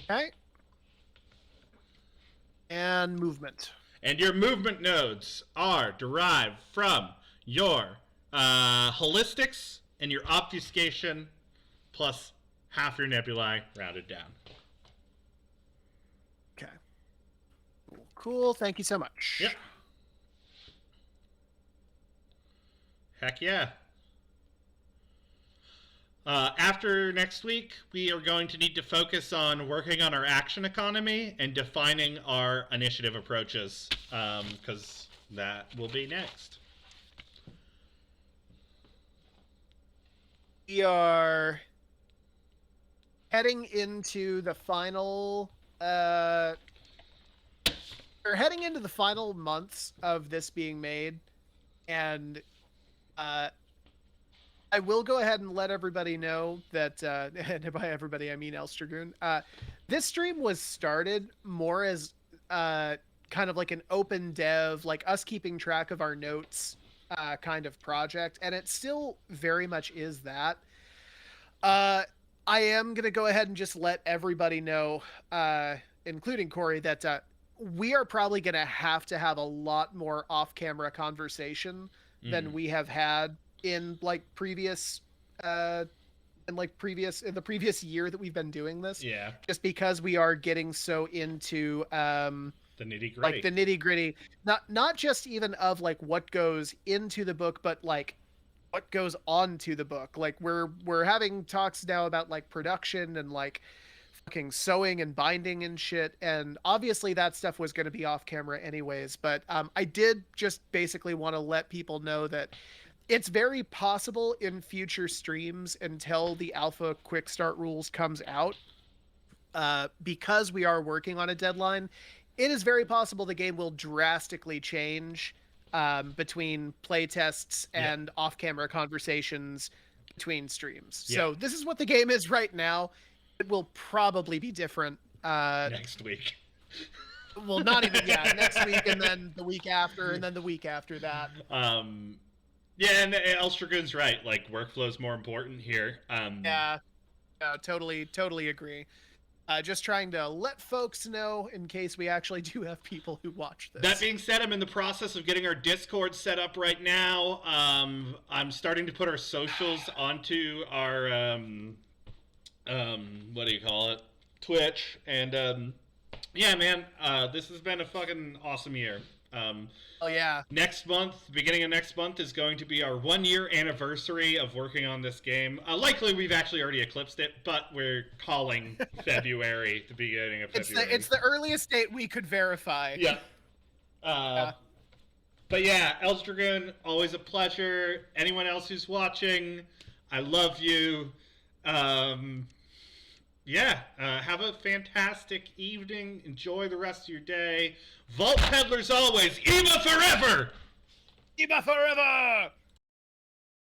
Okay. And movement. And your movement nodes are derived from your holistics and your obfuscation, plus half your nebulae rounded down. Okay. Cool. Thank you so much. Yep. Heck yeah. After next week, we are going to need to focus on working on our action economy and defining our initiative approaches, because that will be next. We are heading into the final... we're heading into the final months of this being made, and... I will go ahead and let everybody know that, and by everybody I mean Elstragoon, this stream was started more as kind of like an open dev, like us keeping track of our notes kind of project, and it still very much is that. I am going to go ahead and just let everybody know, including Corey, that we are probably going to have a lot more off-camera conversation than we have had in the previous year that we've been doing this. Yeah. Just because we are getting so into the nitty-gritty. like the nitty-gritty, not just even of like what goes into the book, but like what goes onto the book. Like we're having talks now about like production and like fucking sewing and binding and shit, and obviously that stuff was going to be off camera anyways, but I did just basically want to let people know that it's very possible in future streams, until the alpha quick start rules comes out, because we are working on a deadline, it is very possible the game will drastically change between playtests and off-camera conversations between streams. Yeah. So this is what the game is right now. It will probably be different next week. Well, not even next week, and then the week after, and then the week after that. Yeah, and Elstragoon's right. Like, workflow's more important here. Yeah, totally agree. Just trying to let folks know in case we actually do have people who watch this. That being said, I'm in the process of getting our Discord set up right now. I'm starting to put our socials onto our, what do you call it? Twitch. And, yeah, man, this has been a fucking awesome year. Oh yeah. Next month, beginning of next month, is going to be our 1-year anniversary of working on this game. Likely we've actually already eclipsed it, but we're calling February, the beginning of February. It's the earliest date we could verify. Yeah. But yeah, Elstragoon, always a pleasure. Anyone else who's watching, I love you. Yeah, have a fantastic evening. Enjoy the rest of your day. Vault Peddlers always. Eva forever! Eva forever!